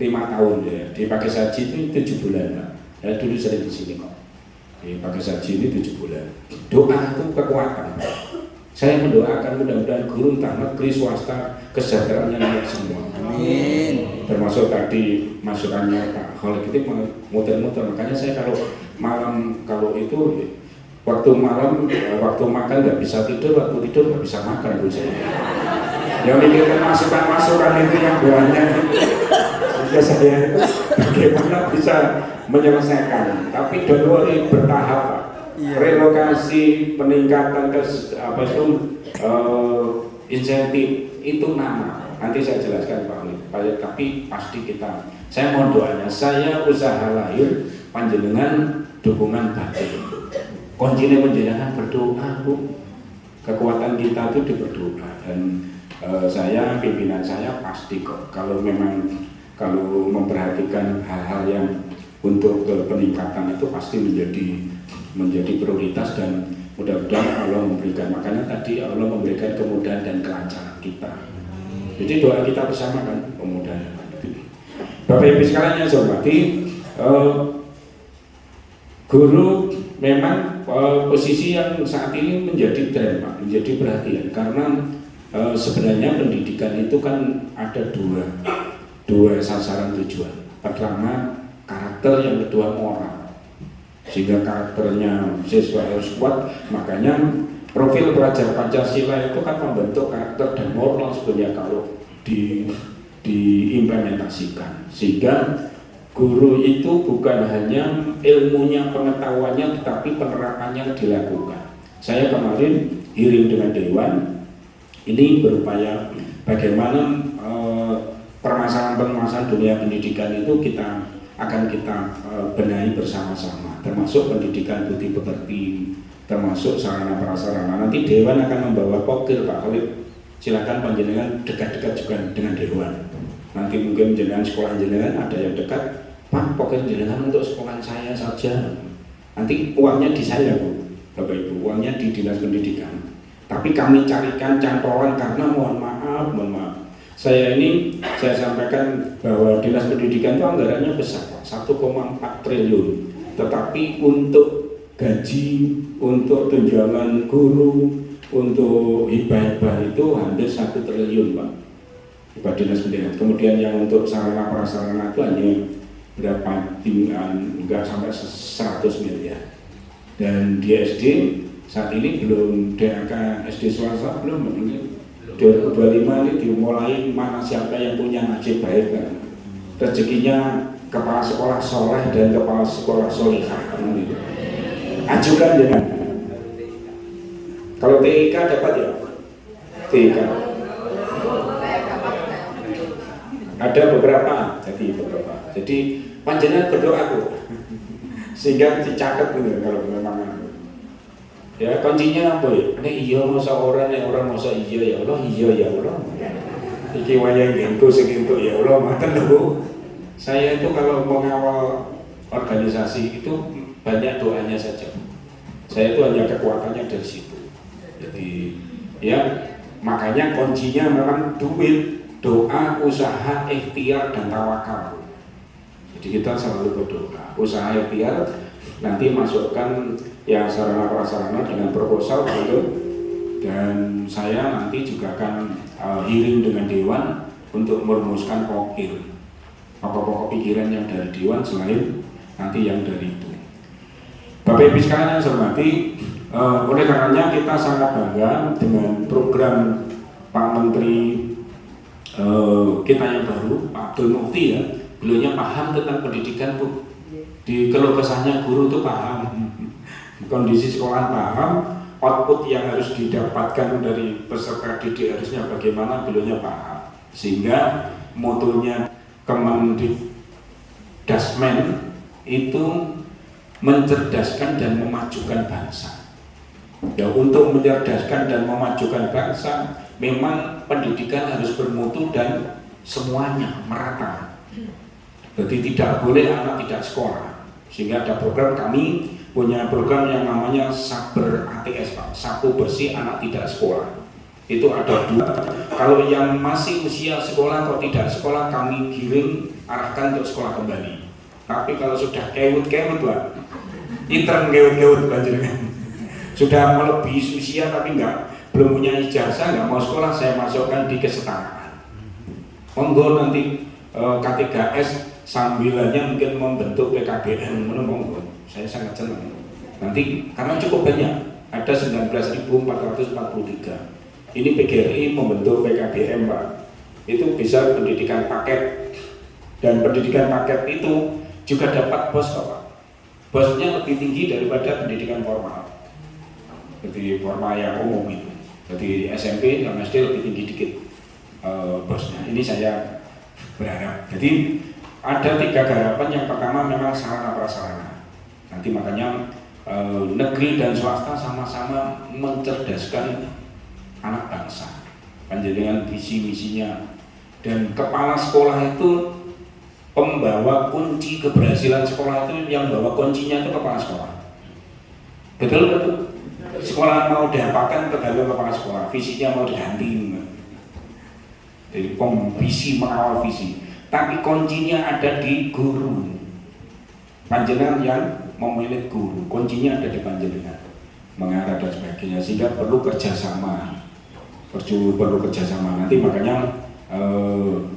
Speaker 5: 5 tahun ya. Di Pakai Saji itu 7 bulan Pak. Saya dulu sering di sini kok. pakai saji ini 7 bulan. Doa itu kekuatan. Saya mendoakan mudah-mudahan guru entah negeri swasta kesejahteraannya naik semua.
Speaker 2: Amin.
Speaker 5: Termasuk tadi masukannya Pak Khalid itu muter-muter. Makanya saya kalau malam itu waktu malam waktu makan nggak bisa tidur, waktu tidur nggak bisa makan dulu saya. Yang mikirkan masukan itu yang banyak. Ya saya bagaimana bisa menyelesaikan. Tapi don't bertahap Pak. Relokasi, peningkatan insentif itu nama. Nanti saya jelaskan Pak Ali. Tapi pasti saya mohon doanya. Saya usaha lahir, panjenengan dukungan batin. Kuncinya panjenengan berdoa, Bu. Kekuatan kita itu di berdoa dan pimpinan saya pasti kok kalau memperhatikan hal-hal yang untuk peningkatan itu pasti menjadi prioritas dan mudah-mudahan Allah memberikan. Makanya tadi Allah memberikan kemudahan dan kelancaran kita. Jadi doa kita bersama kan kemudahan. Bapak Ibu sekalian yang saya hormati, guru memang posisi yang saat ini menjadi tren Pak, menjadi perhatian karena sebenarnya pendidikan itu kan ada dua sasaran tujuan. Pertama karakter, yang kedua moral. Sehingga karakternya siswa harus kuat, makanya profil pelajar Pancasila itu kan membentuk karakter dan moral sebenarnya kalau diimplementasikan. Sehingga guru itu bukan hanya ilmunya, pengetahuannya, tetapi penerapannya dilakukan. Saya kemarin hearing dengan Dewan, ini berupaya bagaimana permasalahan dunia pendidikan itu akan kita benahi bersama-sama, termasuk pendidikan budi pekerti, termasuk sarana prasarana. Nanti Dewan akan membawa pokir Pak Khalid, silakan panjenengan dekat-dekat juga dengan Dewan. Nanti mungkin jenengan sekolah jenengan ada yang dekat, Pak pokir jenengan untuk sekolah saya saja. Nanti uangnya di saya Bu, Bapak Ibu, uangnya di Dinas Pendidikan. Tapi kami carikan cantolan karena mohon maaf. Saya sampaikan bahwa Dinas Pendidikan itu anggarannya besar, 1,4 triliun. Tetapi untuk gaji, untuk tunjangan guru, untuk hibah-hibah itu hampir 1 triliun Pak. Hibah Dinas Pendidikan. Kemudian yang untuk sarana prasarana itu hanya berapa, enggak sampai 100 miliar. Dan di SD saat ini belum DAK SD swasta belum. 2025 ini dimulai mana siapa yang punya nasib baik kan. Rezekinya kepala sekolah soleh dan kepala sekolah solehah. Ajukan ya. Kalau TIK dapat ya. TIK. Ada beberapa. Jadi panjenengan berdoa Bu. Sehingga dicatat gitu kalau memang. Ya kuncinya apa ya? Nek iya masa orang, nek orang masa iya ya Allah, iya ya Allah. Iki wayang gentu segintu ya Allah, maten lho. Saya itu kalau mengawal organisasi itu banyak doanya saja. Saya itu hanya kekuatannya dari situ. Jadi ya makanya kuncinya memang duit, doa, usaha, ikhtiar dan tawakal. Jadi kita selalu berdoa, usaha ikhtiar nanti masukkan yang sarana prasarana dengan proposal gitu, dan saya nanti juga akan hearing dengan Dewan untuk merumuskan pokok-pokok pikiran yang dari Dewan selain nanti yang dari itu. Bapak Ibu sekalian yang saya hormati, oleh karenanya kita sangat bangga dengan program Pak Menteri kita yang baru, Pak Abdul Mukti ya, beliaunya paham tentang pendidikan Bu. Di keluh kesahnya guru itu paham. Kondisi sekolah paham, output yang harus didapatkan dari peserta didik harusnya bagaimana beliaunya paham. Sehingga motonya Kemendikdasmen itu mencerdaskan dan memajukan bangsa. Ya, untuk mencerdaskan dan memajukan bangsa, memang pendidikan harus bermutu dan semuanya merata. Jadi tidak boleh anak tidak sekolah. Sehingga ada program, kami punya program yang namanya Saber ATS Pak, sapu bersih anak tidak sekolah. Itu ada 2. Kalau yang masih usia sekolah atau tidak sekolah kami kirim arahkan untuk sekolah kembali. Tapi kalau sudah kewut Pak, Intern geut-geut panjenengan. Sudah melebihi usia tapi belum punya ijazah, nggak mau sekolah, saya masukkan di kesetaraan. Monggo nanti K3S sambilannya mungkin membentuk PKBM, monggo. Saya sangat senang. Nanti karena cukup banyak, ada 19.443. Ini PGRI membentuk PKBM, Pak. Itu bisa pendidikan paket, dan pendidikan paket itu juga dapat bos, Pak. Bosnya lebih tinggi daripada pendidikan formal. Jadi formal yang umum itu. Jadi SMP dan SD lebih tinggi dikit bosnya. Ini saya berharap. Jadi ada 3 garapan. Yang pertama memang sarana prasarana. Nanti makanya negeri dan swasta sama-sama mencerdaskan anak bangsa. Panjenengan visi misinya, dan kepala sekolah itu pembawa kunci keberhasilan sekolah itu, yang bawa kuncinya itu kepala sekolah. Betul betul. Sekolah mau diapakan tergantung kepala sekolah, visinya mau diganti. Jadi visi mengawal visi, tapi kuncinya ada di guru. Panjenengan yang memilih guru, kuncinya ada di panjenengan, mengarah dan sebagainya, sehingga perlu kerjasama. Perlu kerjasama. Nanti makanya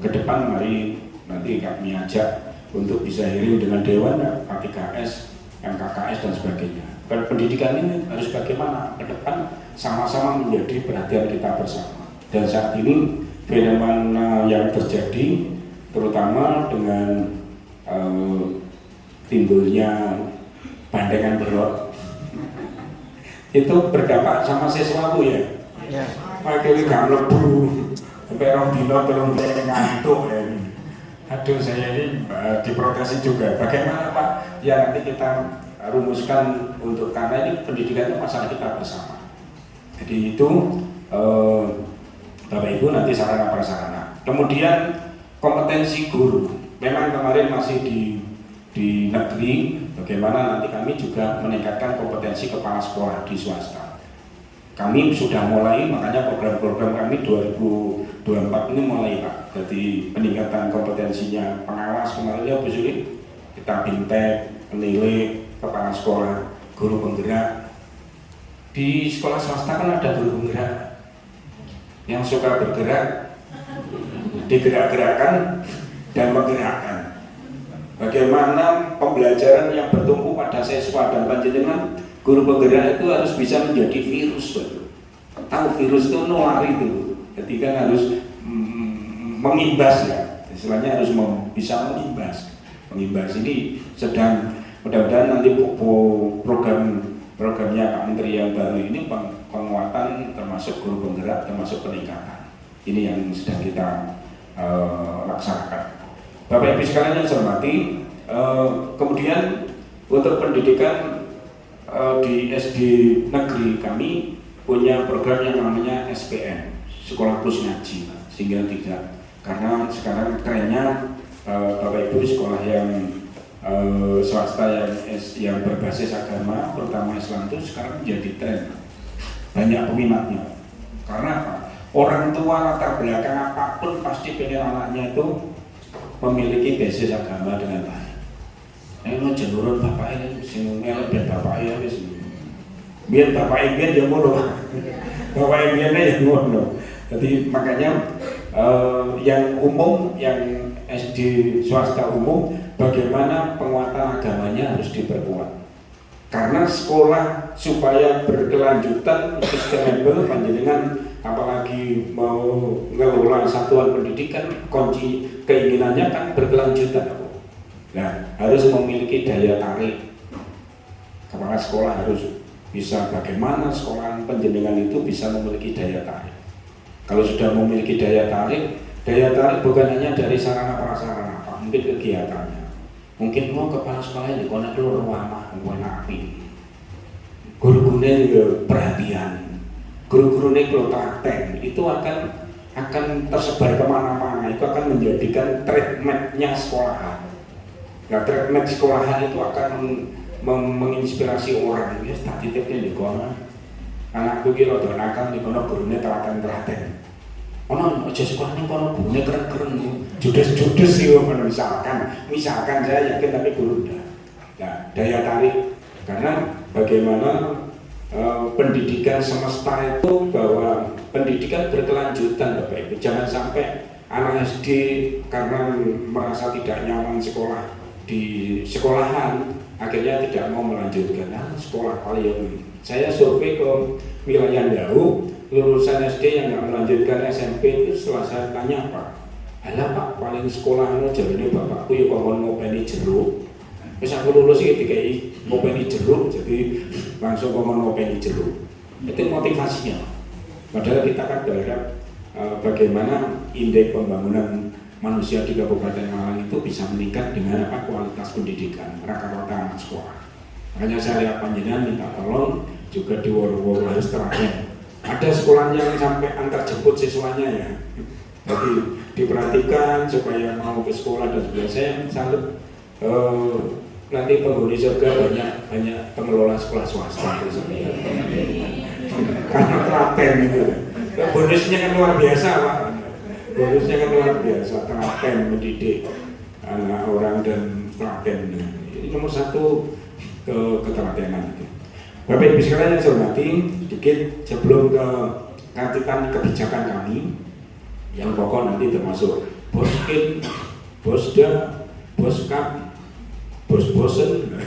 Speaker 5: ke depan mari nanti kami ajak untuk bisa hearing dengan Dewan, K3S, MKKS dan sebagainya. Pendidikan ini harus bagaimana ke depan sama-sama menjadi perhatian kita bersama. Dan saat ini fenomena yang terjadi terutama dengan timbulnya bandengan berok itu berdampak sama siswa Bu ya. Akhirnya gak lebu sampai orang dino telung ngantuk ya. Aduh, saya ini diprotesi juga. Bagaimana Pak? Ya nanti kita rumuskan untuk, karena ini pendidikan itu masalah kita bersama. Jadi itu Bapak Ibu nanti sarana prasarana. Kemudian kompetensi guru. Memang kemarin masih di negeri. Bagaimana nanti kami juga meningkatkan kompetensi kepala sekolah di swasta. Kami sudah mulai, makanya program-program kami 2024 ini mulai Pak. Jadi peningkatan kompetensinya pengawas kemarin ya Bu Suli, kita bintek, penilai, kepala sekolah, guru penggerak. Di sekolah swasta kan ada guru penggerak yang suka bergerak, digerak-gerakkan dan menggerakkan. Bagaimana pembelajaran yang bertumpu pada siswa dan panjenengan, guru penggerak itu harus bisa menjadi virus, betul. Tahu virus itu nulari itu, jadi kan harus mengimbas ya, istilahnya harus bisa mengimbas. Ini sedang mudah-mudahan nanti programnya Pak Menteri yang baru ini penguatan termasuk guru penggerak, termasuk peningkatan. Ini yang sedang kita laksanakan. Bapak Ibu sekalian yang saya hormati, kemudian untuk pendidikan di SD negeri kami punya program yang namanya SPN, Sekolah Plus Ngaji, sehingga tidak, karena sekarang trennya Bapak Ibu sekolah yang swasta yang berbasis agama, terutama Islam itu sekarang menjadi tren, banyak peminatnya. Karena apa? Orang tua latar belakang apapun pasti pengen anaknya itu memiliki basis agama dengan baik. Ini jalurun bapak ini, sing melek dan bapak ya wis. Biar bapak ini yang ngono. Bapak ini yang ngono. Jadi makanya yang umum, yang SD swasta umum, bagaimana penguatan agamanya harus diperkuat. Karena sekolah supaya berkelanjutan, sustainable, panjenengan apalagi mau ngelola satuan pendidikan, kunci keinginannya kan berkelanjutan. Nah, harus memiliki daya tarik. Kepala sekolah harus bisa bagaimana sekolah penjenengan itu bisa memiliki daya tarik. Kalau sudah memiliki daya tarik bukan hanya dari sarana prasarana, Pak, mungkin kegiatannya. Mungkin mau kepala sekolah di konek keluar ramah, api. Guru-gurunya juga perhatian. Guru-gurunya kalau telaten itu akan tersebar kemana-mana. Itu akan menjadikan treatmentnya sekolahan. Nah, treatment sekolahan itu akan menginspirasi orang. Ya, tak titipnya di kono. Anakku kira tuh nakal di kono gurunya telaten. Ono aja sekolah ini kono gurunya keren-keren, judes sih, misalkan saya yakin, tapi guru udah. Nah, daya tarik Karena bagaimana pendidikan semesta itu bahwa pendidikan berkelanjutan Bapak Ibu. Jangan sampai anak SD karena merasa tidak nyaman sekolah di sekolahan akhirnya tidak mau melanjutkan sekolah paling. Saya survei ke wilayah Dau, lulusan SD yang nggak melanjutkan SMP itu setelah saya tanya Pak, halah Pak paling sekolah jadi bapakku ya mau ngopeni jeruk. Terus aku lulus ketika ngopeni jeruk, jadi langsung mau ngopeni jeruk. Itu motivasinya. Padahal kita kan berharap bagaimana indeks pembangunan manusia di Kabupaten Malang itu bisa meningkat dengan kualitas pendidikan rata-rata anak sekolah. Makanya saya lihat panjenengan minta tolong juga di Woro-Woro harus terakhir. Ada sekolahnya yang sampai antar jemput siswanya ya. Jadi diperhatikan supaya mau ke sekolah dan sebagainya. Saya salut nanti penghuni surga banyak pengelola sekolah swasta karena telaten gitu. Bonusnya kan luar biasa Pak. Bonusnya kan luar biasa, telaten mendidik anak orang dan telaten. Ini nomor satu ketelatenan itu. Bapak Ibu sekalian yang saya hormati, sedikit sebelum ke kantitan kebijakan kami yang pokok nanti termasuk boskin, bosda, boskap, bos-bosen.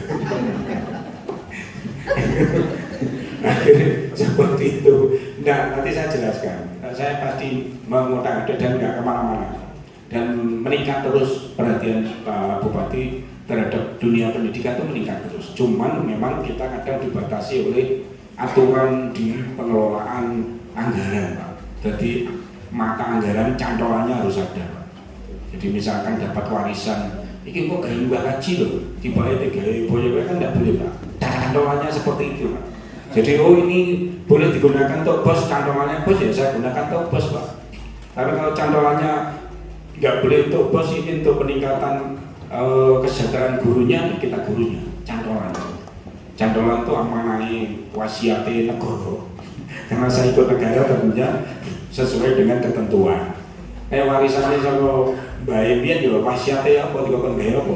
Speaker 5: Akhirnya seperti itu. Nah, nanti saya jelaskan. Saya pasti mengotak-atik dan nggak kemana-mana. Dan meningkat terus perhatian Pak Bupati terhadap dunia pendidikan itu meningkat terus. Cuman memang kita kadang dibatasi oleh aturan di pengelolaan anggaran, Pak. Jadi mata anggaran cantolannya harus ada, Pak. Jadi misalkan dapat warisan, ini kok gaya mbak haji loh, tiba-tiba gaya boleh kan tidak boleh Pak. Cantolannya seperti itu Pak. Jadi ini boleh digunakan untuk bos, cantolannya bos ya saya gunakan untuk bos Pak. Tapi kalau cantolannya nggak boleh untuk bos, ini untuk peningkatan kesejahteraan gurunya, kita gurunya cantolan. Cantolan itu amanai wasiate negara. Karena saya ikut negara tentunya sesuai dengan ketentuan. Warisannya sama Mbak Embian juga wasiate apa dikon gaya apa?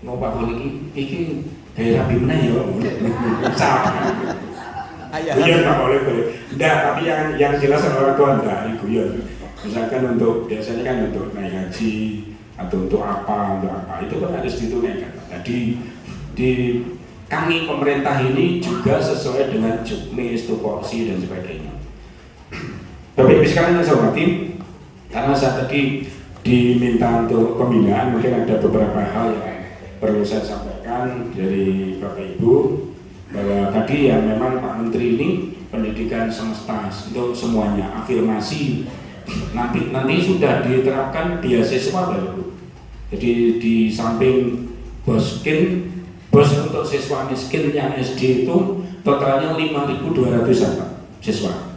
Speaker 5: Mau Pak Koli iki gaya rabi meneh ya. Salah. Guyon Pak boleh. Enggak, tapi yang jelas orang tua enggak guyon. Misalkan untuk biasanya kan untuk naik haji atau untuk apa itu kan harus ditunaikan. Jadi di kami pemerintah ini juga sesuai dengan juknis, tupoksi dan sebagainya. Bapak Ibu sekalian yang saya hormati, karena saya tadi diminta untuk pembinaan, mungkin ada beberapa hal yang perlu saya sampaikan dari Bapak Ibu, bahwa tadi ya memang Pak Menteri ini pendidikan semesta untuk semuanya, afirmasi nanti sudah diterapkan beasiswa Bapak Ibu. Jadi di samping boskin, bos untuk siswa miskin yang SD itu totalnya 5.200 siswa.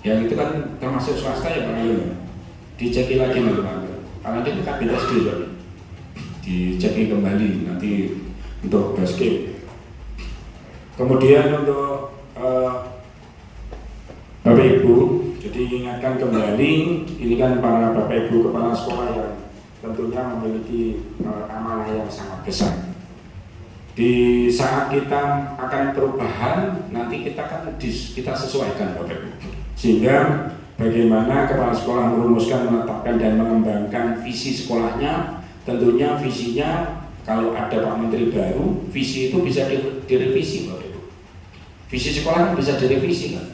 Speaker 5: Yang itu kan termasuk swasta ya Pak Ayu. Diceki lagi nanti Pak. Karena itu kan beda SD jadi. Diceki kembali nanti untuk basket. Kemudian untuk Bapak Ibu, jadi ingatkan kembali, ini kan para Bapak Ibu kepala sekolah yang tentunya memiliki amanah yang sangat besar. Di saat kita akan perubahan, nanti kita sesuaikan Bapak Ibu. Sehingga bagaimana kepala sekolah merumuskan, menetapkan dan mengembangkan visi sekolahnya, tentunya visinya kalau ada Pak Menteri baru, visi itu bisa direvisi Bapak Ibu. Visi sekolah kan bisa direvisi kan,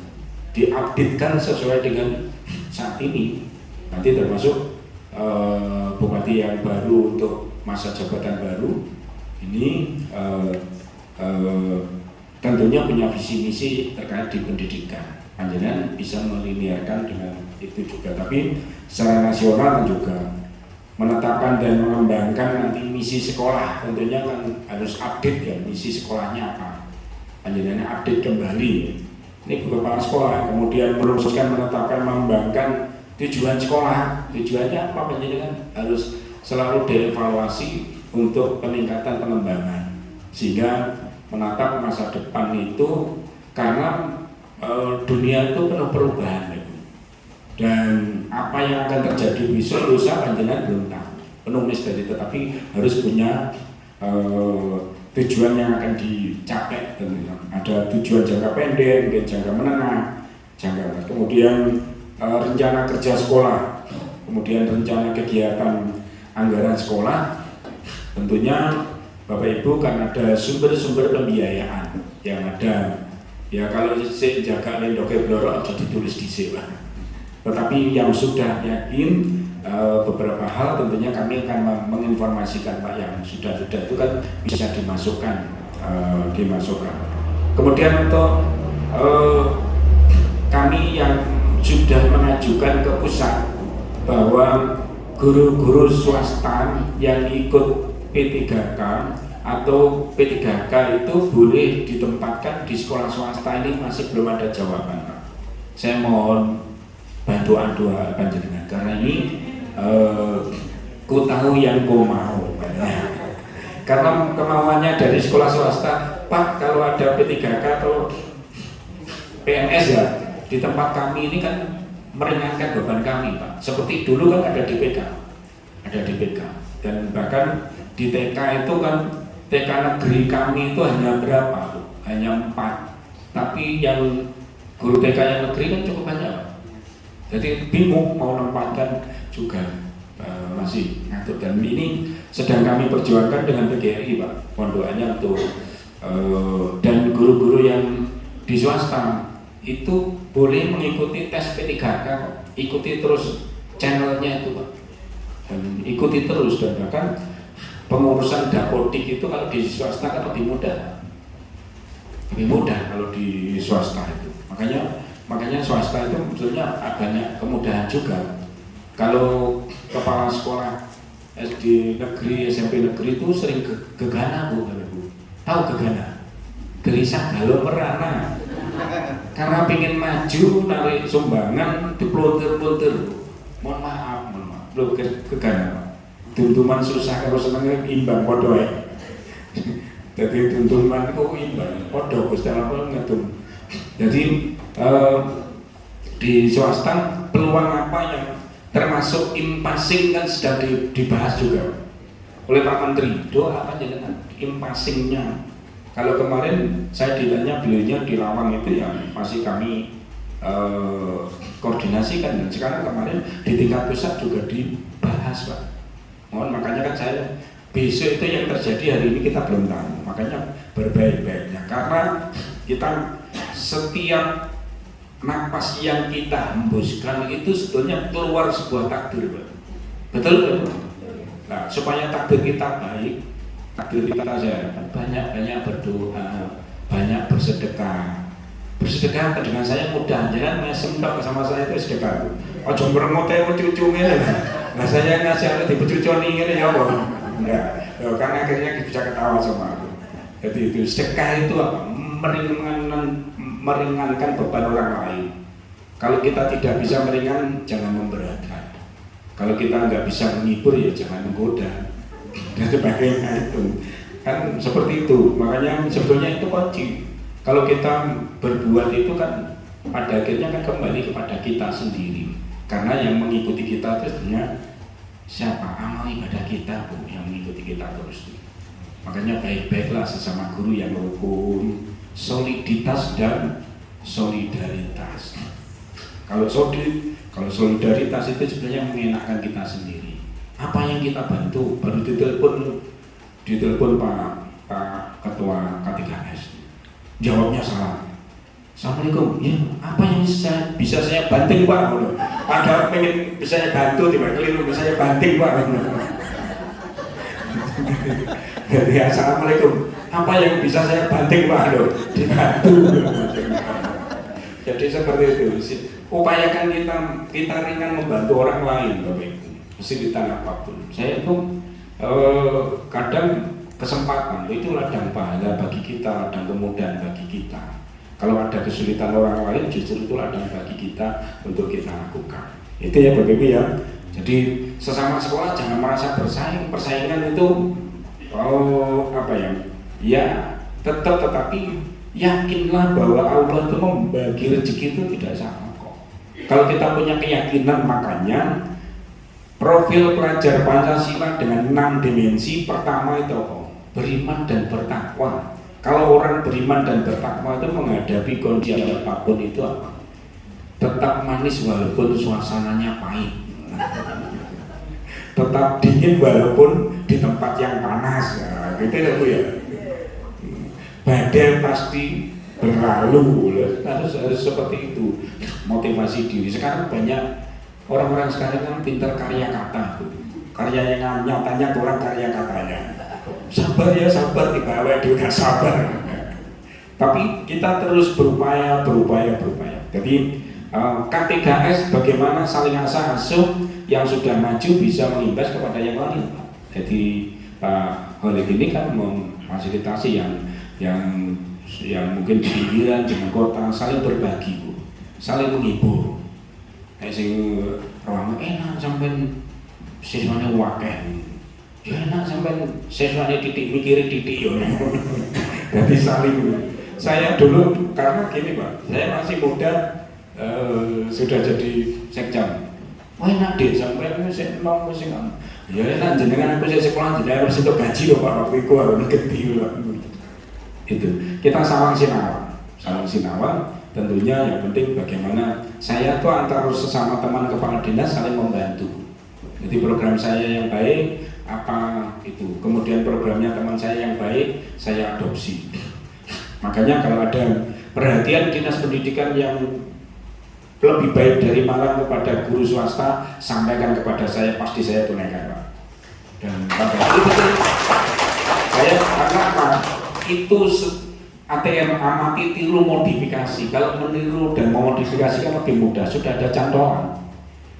Speaker 5: diupdatekan sesuai dengan saat ini. Nanti termasuk bupati yang baru untuk masa jabatan baru ini tentunya punya visi misi terkait di pendidikan. Panjenengan bisa melinearkan dengan itu juga, tapi secara nasional juga menetapkan dan mengembangkan nanti misi sekolah. Tentunya kan harus update ya, misi sekolahnya apa, panjenengan update kembali. Ini kepala sekolah kemudian merumuskan, menetapkan, mengembangkan tujuan sekolah. Tujuannya apa, panjenengan harus selalu dievaluasi untuk peningkatan pengembangan, sehingga menatap masa depan itu, karena dunia itu penuh perubahan dan apa yang akan terjadi besok lusa panjenengan belum tahu, penuh misteri, tetapi harus punya tujuan yang akan dicapai tentunya. Ada tujuan jangka pendek, mungkin jangka menengah, kemudian rencana kerja sekolah, kemudian rencana kegiatan anggaran sekolah. Tentunya Bapak Ibu kan ada sumber-sumber pembiayaan yang ada. Ya kalau saya jaga lendoke blorok jadi ditulis di sini. Tetapi yang sudah yakin beberapa hal tentunya kami akan menginformasikan Pak yang sudah itu kan bisa dimasukkan. Kemudian untuk kami yang sudah mengajukan ke pusat bahwa guru-guru swasta yang ikut P3K atau P3K itu boleh ditempatkan di sekolah swasta ini masih belum ada jawaban. Saya mohon bantuan doa panjenengan karena ini ku tahu yang ku mau. Karena kemauannya dari sekolah swasta, Pak kalau ada P3K atau PNS ya di tempat kami ini kan meringankan beban kami Pak. Seperti dulu kan ada DPK, dan bahkan di TK itu kan TK negeri kami itu hanya berapa? Hanya 4. Tapi yang guru TK yang negeri kan cukup banyak Pak. Jadi bingung mau nempatkan juga masih ngatur, dan ini sedang kami perjuangkan dengan PGRI Pak. Pondokannya untuk dan guru-guru yang di swasta itu boleh mengikuti tes P3K, ikuti terus channelnya itu Pak, dan ikuti terus, dan bahkan pengurusan dapodik itu kalau di swasta kan lebih mudah kalau di swasta itu. Makanya swasta itu sebetulnya banyak kemudahan juga. Kalau kepala sekolah SD negeri, SMP negeri itu sering gegana Bu. Tahu gegana? Gelisah galau merana. Karena pengen maju narik sumbangan dipelontir-pelontir. Mohon maaf. Belum gegana. Tuntuman susah kalau senengnya imbang podo ya. Jadi tuntuman itu imbang podo Gusti Allah ngetum. Jadi di swasta peluang apa yang termasuk impasing kan sedang dibahas juga oleh Pak Menteri. Doa apa jangan impasingnya. Kalau kemarin saya ditanya beliaunya di Lawang itu ya masih kami koordinasikan, dan sekarang kemarin di tingkat pusat juga dibahas Pak. Makanya kan saya besok itu yang terjadi hari ini kita belum tahu. Makanya berbaik-baiknya karena kita setiap napas yang kita hembuskan itu sebetulnya keluar sebuah takdir, betul? Nah, supaya takdir kita baik, takdir kita sehat, banyak berdoa, banyak bersedekah dengan saya mudah, jangan mesem tok sama saya itu sedekah. Ojo merengote cucu ngene. Nah, saya ngasih di pecuconi ngene ya apa? Enggak. Karena akhirnya bisa ketawa sama aku. Jadi itu sedekah itu apa? Meringankan beban orang lain. Kalau kita tidak bisa meringan, jangan memberatkan. Kalau kita nggak bisa menghibur, ya jangan menggoda. Dan sebagainya itu kan seperti itu. Makanya sebetulnya itu kunci. Kalau kita berbuat itu kan pada akhirnya kan kembali kepada kita sendiri. Karena yang mengikuti kita itu sebenarnya siapa? Amal ibadah kita Bu, yang mengikuti kita terus. Makanya baik-baiklah sesama guru yang rukun, soliditas dan solidaritas. Kalau solidaritas itu sebenarnya mengenakkan kita sendiri. Apa yang kita bantu, baru ditelepon Pak Ketua K3S. Jawabnya salah. Assalamualaikum. Ya, apa yang bisa saya banting Pak? Padahal pengen bisa saya bantu, tiba-tiba keliru bisa saya banting Pak. Jadi assalamualaikum. Apa yang bisa saya banting Pak? Dibantu. Jadi seperti itu. Upayakan kita ringan membantu orang lain, Bapak Ibu. Kesulitan apapun. Saya itu kadang kesempatan itu ladang pahala bagi kita, ladang kemudahan bagi kita. Kalau ada kesulitan orang lain, justru itu ladang bagi kita untuk kita lakukan. Itu ya Bapak Ibu ya. Jadi sesama sekolah jangan merasa bersaing. Persaingan itu ya tetap, tetapi yakinlah bahwa Allah itu membagi rezeki itu tidak sama kok. Kalau kita punya keyakinan, makanya profil pelajar Pancasila dengan 6 dimensi pertama itu apa? beriman dan bertakwa. Kalau orang beriman dan bertakwa itu menghadapi kondisi apapun itu apa? Tetap manis walaupun suasananya pahit, tetap dingin walaupun di tempat yang panas. Nah, gitu ya Bu ya. Badai pasti berlalu, harus seperti itu motivasi diri. Sekarang banyak orang-orang sekarang kan pintar karya kata, karya yang nyatanya kurang karya katanya. Sabar ya sabar, dibawa dia udah sabar. Tapi kita terus berupaya. Jadi K3S bagaimana saling asah asuh yang sudah maju bisa mengimbas kepada yang lain. Jadi Pak Khalid ini kan memfasilitasi yang mungkin di pinggiran dengan kota saling berbagi, Bu, saling menghibur. Sing ruang enak sampai siswanya wakil. Ya enak sampai siswanya titik mikirin titik yo. Jadi saling. Saya dulu karena gini Pak, saya masih muda, sudah jadi sekjam. Wah enak deh sampai saya mau sing. Ya enak jenengan aku saya sekolah jenengan harus untuk gaji loh Pak, waktu itu harus gede loh. Itu kita sawang sinawang. Tentunya yang penting bagaimana saya tuh antar sesama teman kepala dinas saling membantu. Jadi program saya yang baik apa itu, kemudian programnya teman saya yang baik saya adopsi. Makanya kalau ada perhatian dinas pendidikan yang lebih baik dari Malang kepada guru swasta, sampaikan kepada saya, pasti saya tunaikan Pak. Dan pada itu betul saya karena apa? Itu ATM amati tiru modifikasi. Kalau meniru dan memodifikasi kan lebih mudah, sudah ada cantolan.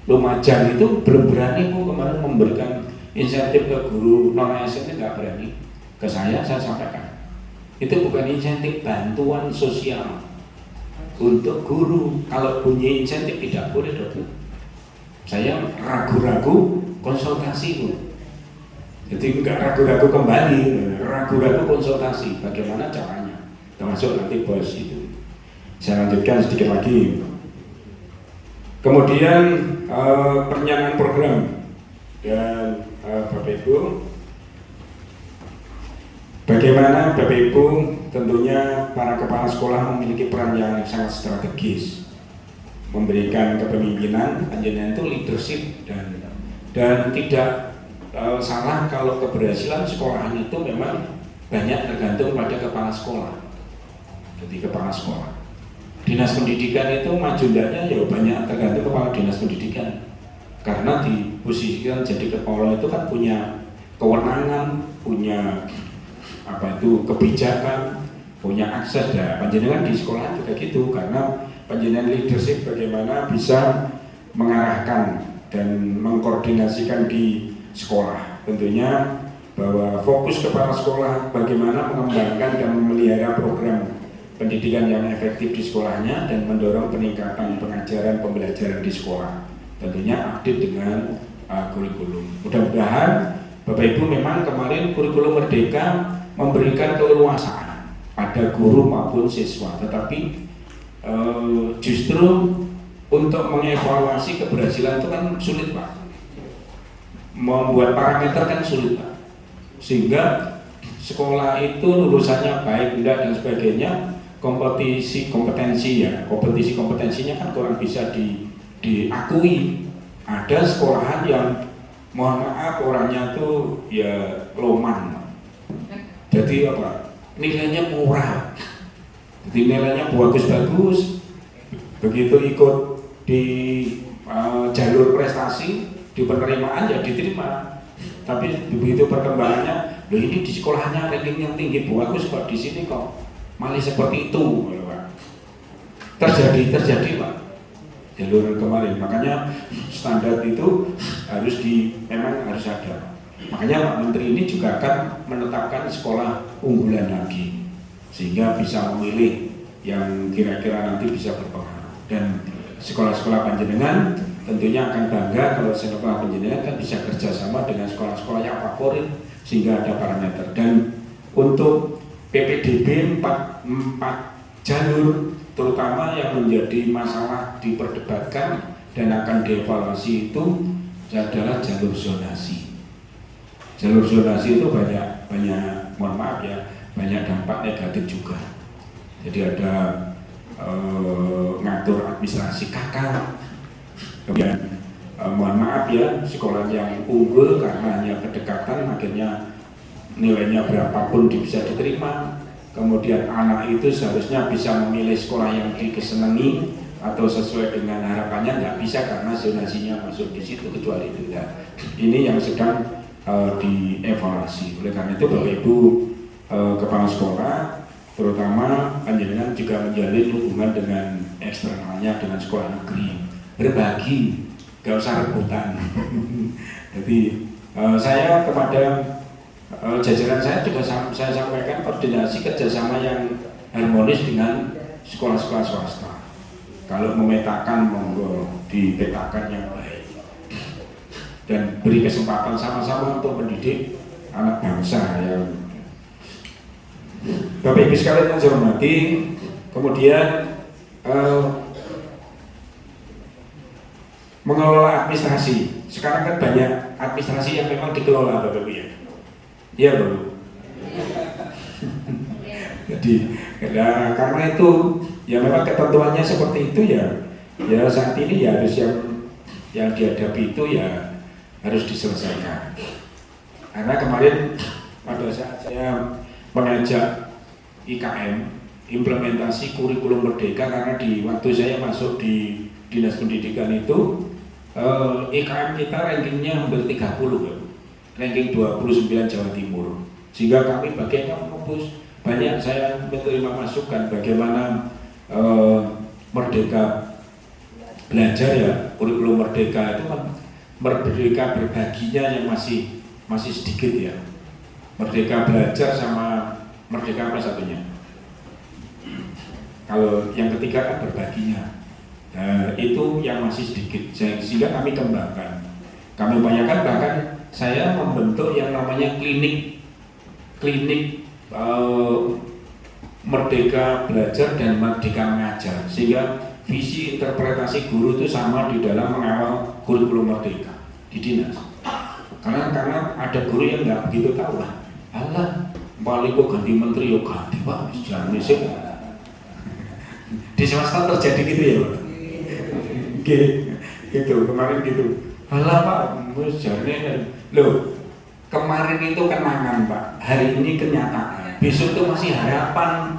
Speaker 5: Lumajang itu belum berani Bu kemarin memberikan insentif ke guru non ASN, nggak berani. Ke saya sampaikan. Itu bukan insentif, bantuan sosial untuk guru. Kalau punya insentif tidak boleh dong. Saya ragu-ragu konsultasi Bu. Jadi nggak ragu-ragu kembali, ragu-ragu konsultasi. Bagaimana caranya? Termasuk nanti bos itu. Saya lanjutkan sedikit lagi. Kemudian perencanaan program dan Bapak Ibu, bagaimana Bapak Ibu tentunya para kepala sekolah memiliki peran yang sangat strategis, memberikan kepemimpinan, panjenengan itu leadership dan tidak salah kalau keberhasilan sekolahan itu memang banyak tergantung pada kepala sekolah. Jadi kepala sekolah, dinas pendidikan itu maju tidaknya ya banyak tergantung kepala dinas pendidikan, karena diposisikan jadi kepala itu kan punya kewenangan, punya apa itu kebijakan, punya akses. Dan panjenengan di sekolah juga gitu, karena panjenengan leadership bagaimana bisa mengarahkan dan mengkoordinasikan di sekolah. Tentunya bahwa fokus kepala sekolah bagaimana mengembangkan dan memelihara program pendidikan yang efektif di sekolahnya dan mendorong peningkatan pengajaran pembelajaran di sekolah. Tentunya aktif dengan kurikulum. Mudah-mudahan Bapak Ibu memang kemarin kurikulum Merdeka memberikan keleluasaan pada guru maupun siswa, tetapi justru untuk mengevaluasi keberhasilan itu kan sulit Pak. Membuat parameter kan sulit Pak. Sehingga sekolah itu lulusannya baik, enggak dan sebagainya, kompetensinya kan kurang bisa diakui. Ada sekolahan yang mohon maaf orangnya tuh ya loman, jadi apa, nilainya murah, jadi nilainya bagus-bagus, begitu ikut di jalur prestasi di penerimaan ya diterima, tapi begitu perkembangannya, loh ini di sekolahnya ranking yang tinggi bagus kok, di sini kok malah seperti itu, Pak. Terjadi Pak, jalur kemarin. Makanya standar itu memang harus ada. Makanya Pak Menteri ini juga akan menetapkan sekolah unggulan lagi, sehingga bisa memilih yang kira-kira nanti bisa berpengaruh. Dan sekolah-sekolah panjenengan tentunya akan bangga kalau sekolah panjenengan kan bisa kerjasama dengan sekolah-sekolah yang favorit, sehingga ada parameter. Dan untuk PPDB 4 jalur terutama yang menjadi masalah diperdebatkan dan akan dievaluasi itu adalah jalur zonasi. Jalur zonasi itu banyak banyak, mohon maaf ya, banyak dampak negatif juga. Jadi ada ngatur administrasi kakak, kemudian mohon maaf ya, sekolah yang unggul karena hanya kedekatan akhirnya nilainya berapapun bisa diterima. Kemudian anak itu seharusnya bisa memilih sekolah yang dikesenangi atau sesuai dengan harapannya, nggak bisa karena zonasinya masuk di situ, kecuali itu. Nah, ini yang sedang dievaluasi. Oleh karena itu Bapak Ibu kepala sekolah, terutama panjenengan juga menjalin hubungan dengan eksternalnya, dengan sekolah negeri, berbagi, gak usah rebutan. Jadi saya kepada jajaran saya juga saya sampaikan koordinasi kerjasama yang harmonis dengan sekolah-sekolah swasta. Kalau memetakan, monggo dipetakan yang baik dan beri kesempatan sama-sama untuk mendidik anak bangsa yang Bapak Ibu sekalian yang saya hormati. Kemudian mengelola administrasi. Sekarang kan banyak administrasi yang memang dikelola Bapak Ibu ya. Iya Bapak. Jadi karena itu ya memang ketentuannya seperti itu ya. Ya saat ini ya harus yang dihadapi itu ya harus diselesaikan. Karena kemarin pada saat saya mengajak IKM implementasi kurikulum merdeka, karena di waktu saya masuk di Dinas Pendidikan itu IKM kita rankingnya hampir 30, ranking 29 Jawa Timur, sehingga kami bagiannya menembus. Banyak saya menerima masukan bagaimana merdeka belajar ya, kurikulum merdeka itu kan merdeka berbaginya yang masih sedikit ya. Merdeka belajar sama merdeka apa satunya? Kalau yang ketiga kan berbaginya. Nah, itu yang masih sedikit, sehingga kami kembangkan. Kami upayakan, bahkan saya membentuk yang namanya klinik merdeka belajar dan merdeka mengajar, sehingga visi interpretasi guru itu sama di dalam mengawal kurikulum merdeka di dinas. Karena ada guru yang nggak begitu tahu lah, Allah paling kok ganti menteri yo ganti Pak, jangan misik. Di swasta terjadi gitu ya Pak. Gitu kemarin gitu. Allah Pak, jarane loh. Kemarin itu kenangan Pak, hari ini kenyataan. Besok itu masih harapan.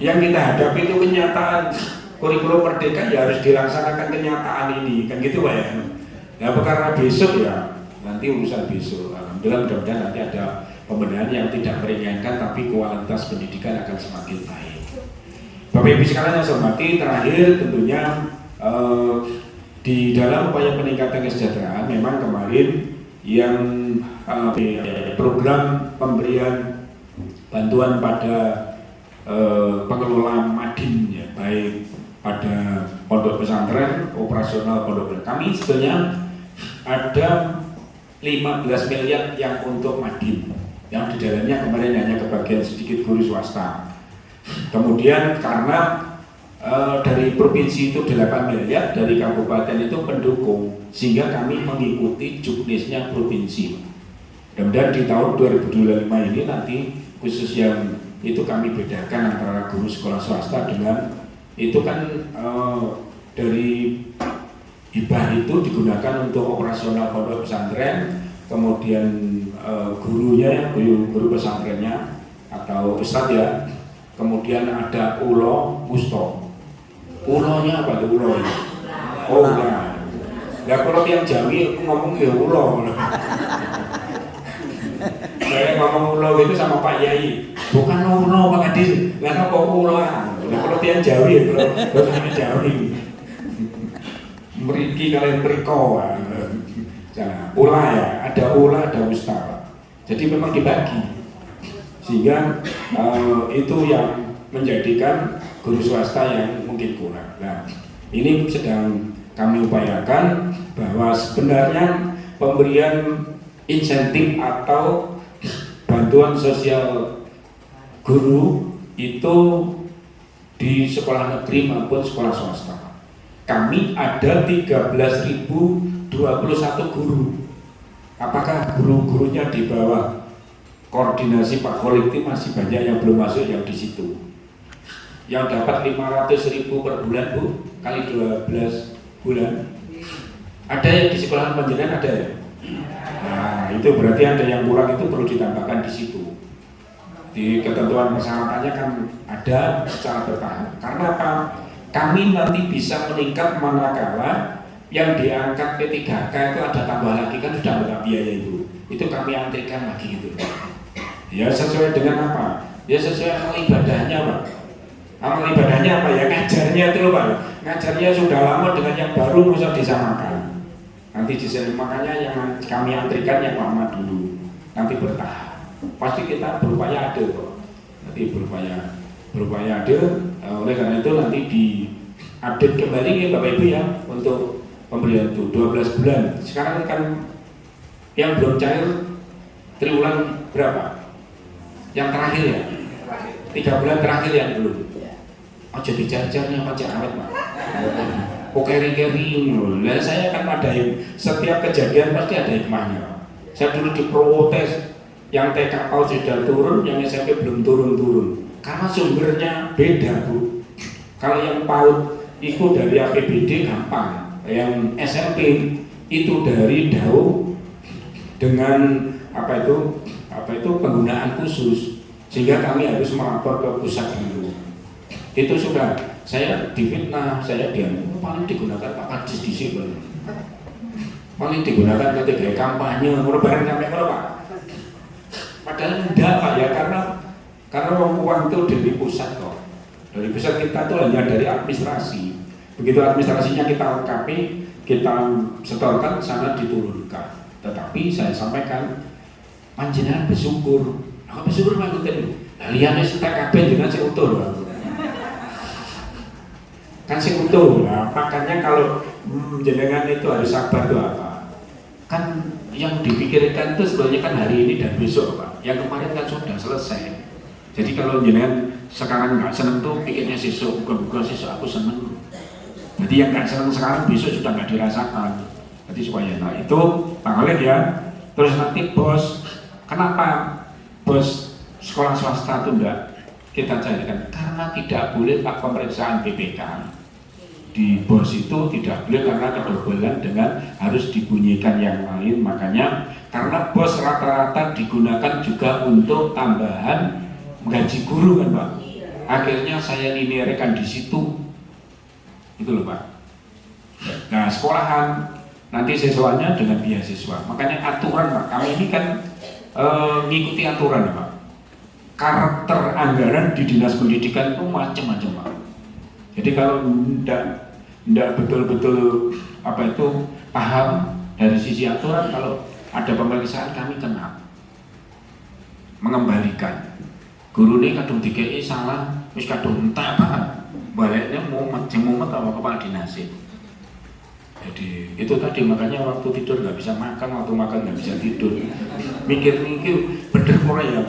Speaker 5: Yang kita hadapi itu kenyataan. Kurikulum merdeka ya harus dilaksanakan kenyataan ini, kan gitu Pak ya. Nah karena besok ya, nanti urusan besok. Alhamdulillah mudah-mudahan nanti ada pembenahan yang tidak meringankan, tapi kualitas pendidikan akan semakin baik. Bapak Ibu sekalian yang saya hormati, terakhir tentunya di dalam upaya peningkatan kesejahteraan, memang kemarin yang program pemberian bantuan pada pengelola madin ya, baik pada pondok pesantren, operasional pondok pesantren. Kami sebenarnya ada 15 miliar yang untuk madin, yang di dalamnya kemarin hanya kebagian sedikit guru swasta. Kemudian karena dari provinsi itu 8 miliar, dari kabupaten itu pendukung, sehingga kami mengikuti juknisnya provinsi. Kemudian di tahun 2025 ini nanti khusus yang itu kami bedakan antara guru sekolah swasta dengan itu kan dari hibah itu digunakan untuk operasional pondok pesantren, kemudian gurunya, guru pesantrennya atau ustadz ya, kemudian ada ulo, wusto. Ulonya apa tuh ulo? Oh enggak. Ya kalau yang Jawi ngomong ya ulo. Saya ngomong ulo itu sama Pak Yai, bukan ulo Pak Adil. Lah kok ulo? Nah kalau yang Jawi ya bukan Jawi. Meriki kalian meriko. Nah, ula ya, ada ula, ada ustaz. Jadi memang dibagi. Sehingga itu yang menjadikan guru swasta yang mungkin kurang. Nah, ini sedang kami upayakan bahwa sebenarnya pemberian insentif atau bantuan sosial guru itu di sekolah negeri maupun sekolah swasta. Kami ada 13.021 guru. Apakah guru-gurunya di bawah koordinasi Pak Khalid itu masih banyak yang belum masuk yang di situ. Yang dapat 500.000 per bulan Bu, kali 12 bulan. Ada yang di sekolahan panjenengan ada ya? Nah, itu berarti ada yang kurang, itu perlu ditambahkan di situ. Di ketentuan persyaratannya kan ada secara bertahap. Karena apa? Kami nanti bisa meningkat manakala yang diangkat P3K itu ada tambah lagi, kan sudah ada biaya itu kami antrikan lagi gitu. Ya sesuai dengan apa? Ya sesuai amal ibadahnya Pak. Amal ibadahnya apa ya? Ngajarnya itu loh Pak. Ngajarnya sudah lama dengan yang baru bisa disamakan. Nanti makanya yang kami antrikan yang lama dulu. Nanti bertahap. Pasti kita berupaya adil kok. Nanti berupaya adil. Oleh karena itu nanti diupdate kembali ya Bapak Ibu ya untuk pemberian itu 12 bulan. Sekarang kan yang belum cair triwulan berapa? Yang terakhir ya? 3 bulan terakhir yang belum. Oh jadi jar-jarnya apa awet Pak? Oke kering-kering. Nah, saya kan ada setiap kejadian pasti ada hikmahnya. Saya dulu diprotes yang TK PAUD sudah turun, yang SMP belum turun-turun. Karena sumbernya beda Bu. Kalau yang PAUD itu dari APBD gampang, yang SMP itu dari DAU dengan apa itu penggunaan khusus, sehingga kami harus melapor ke pusat dulu. Itu sudah saya difitnah, saya diam. Paling digunakan Pak Kadis di sini, paling digunakan ketika kampanye, bareng sampai Pak. Padahal enggak Pak ya, karena uang itu dari pusat kok. Dari pusat kita itu hanya dari administrasi. Begitu administrasinya kita lengkapi, kita setorkan, sana diturunkan. Tetapi saya sampaikan, panjenengan bersyukur. Aku bersyukur mangkuten. Lah liyane setek kabeh jenengan sing utuh. Kan sing utuh. Nah, makanya kalau jenengan itu harus sabar itu apa? Kan yang dipikirkan itu sebenarnya kan hari ini dan besok Pak. Yang kemarin kan sudah selesai. Jadi kalau jenengan sekarang nggak seneng tuh pikirnya sesuk, bukan sesuk aku seneng. Jadi yang nggak seneng sekarang besok sudah nggak dirasakan. Jadi supaya nah itu Pak Khalid ya. Terus nanti bos, kenapa bos sekolah swasta itu enggak kita carikan? Karena tidak boleh Pak pemeriksaan BPK di bos itu tidak boleh karena kedobolan dengan harus dibunyikan yang lain. Makanya karena bos rata-rata digunakan juga untuk tambahan gaji guru kan Pak. Akhirnya saya linearkan di situ. Itu loh Pak. Nah sekolahan nanti siswanya dengan beasiswa. Makanya aturan Pak, kami ini kan ngikuti aturan Pak. Karakter anggaran di dinas pendidikan itu macam-macam Pak. Jadi kalau tidak betul-betul apa itu paham dari sisi aturan, kalau ada pemeriksaan kami kena mengembalikan. Guru ini kadung DKI salah, terus kadung entah apa, baliknya mumet apa kepala dinas. Jadi itu tadi makanya waktu tidur nggak bisa makan, waktu makan nggak bisa tidur. Mikir-mikir bener ya,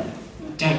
Speaker 5: cek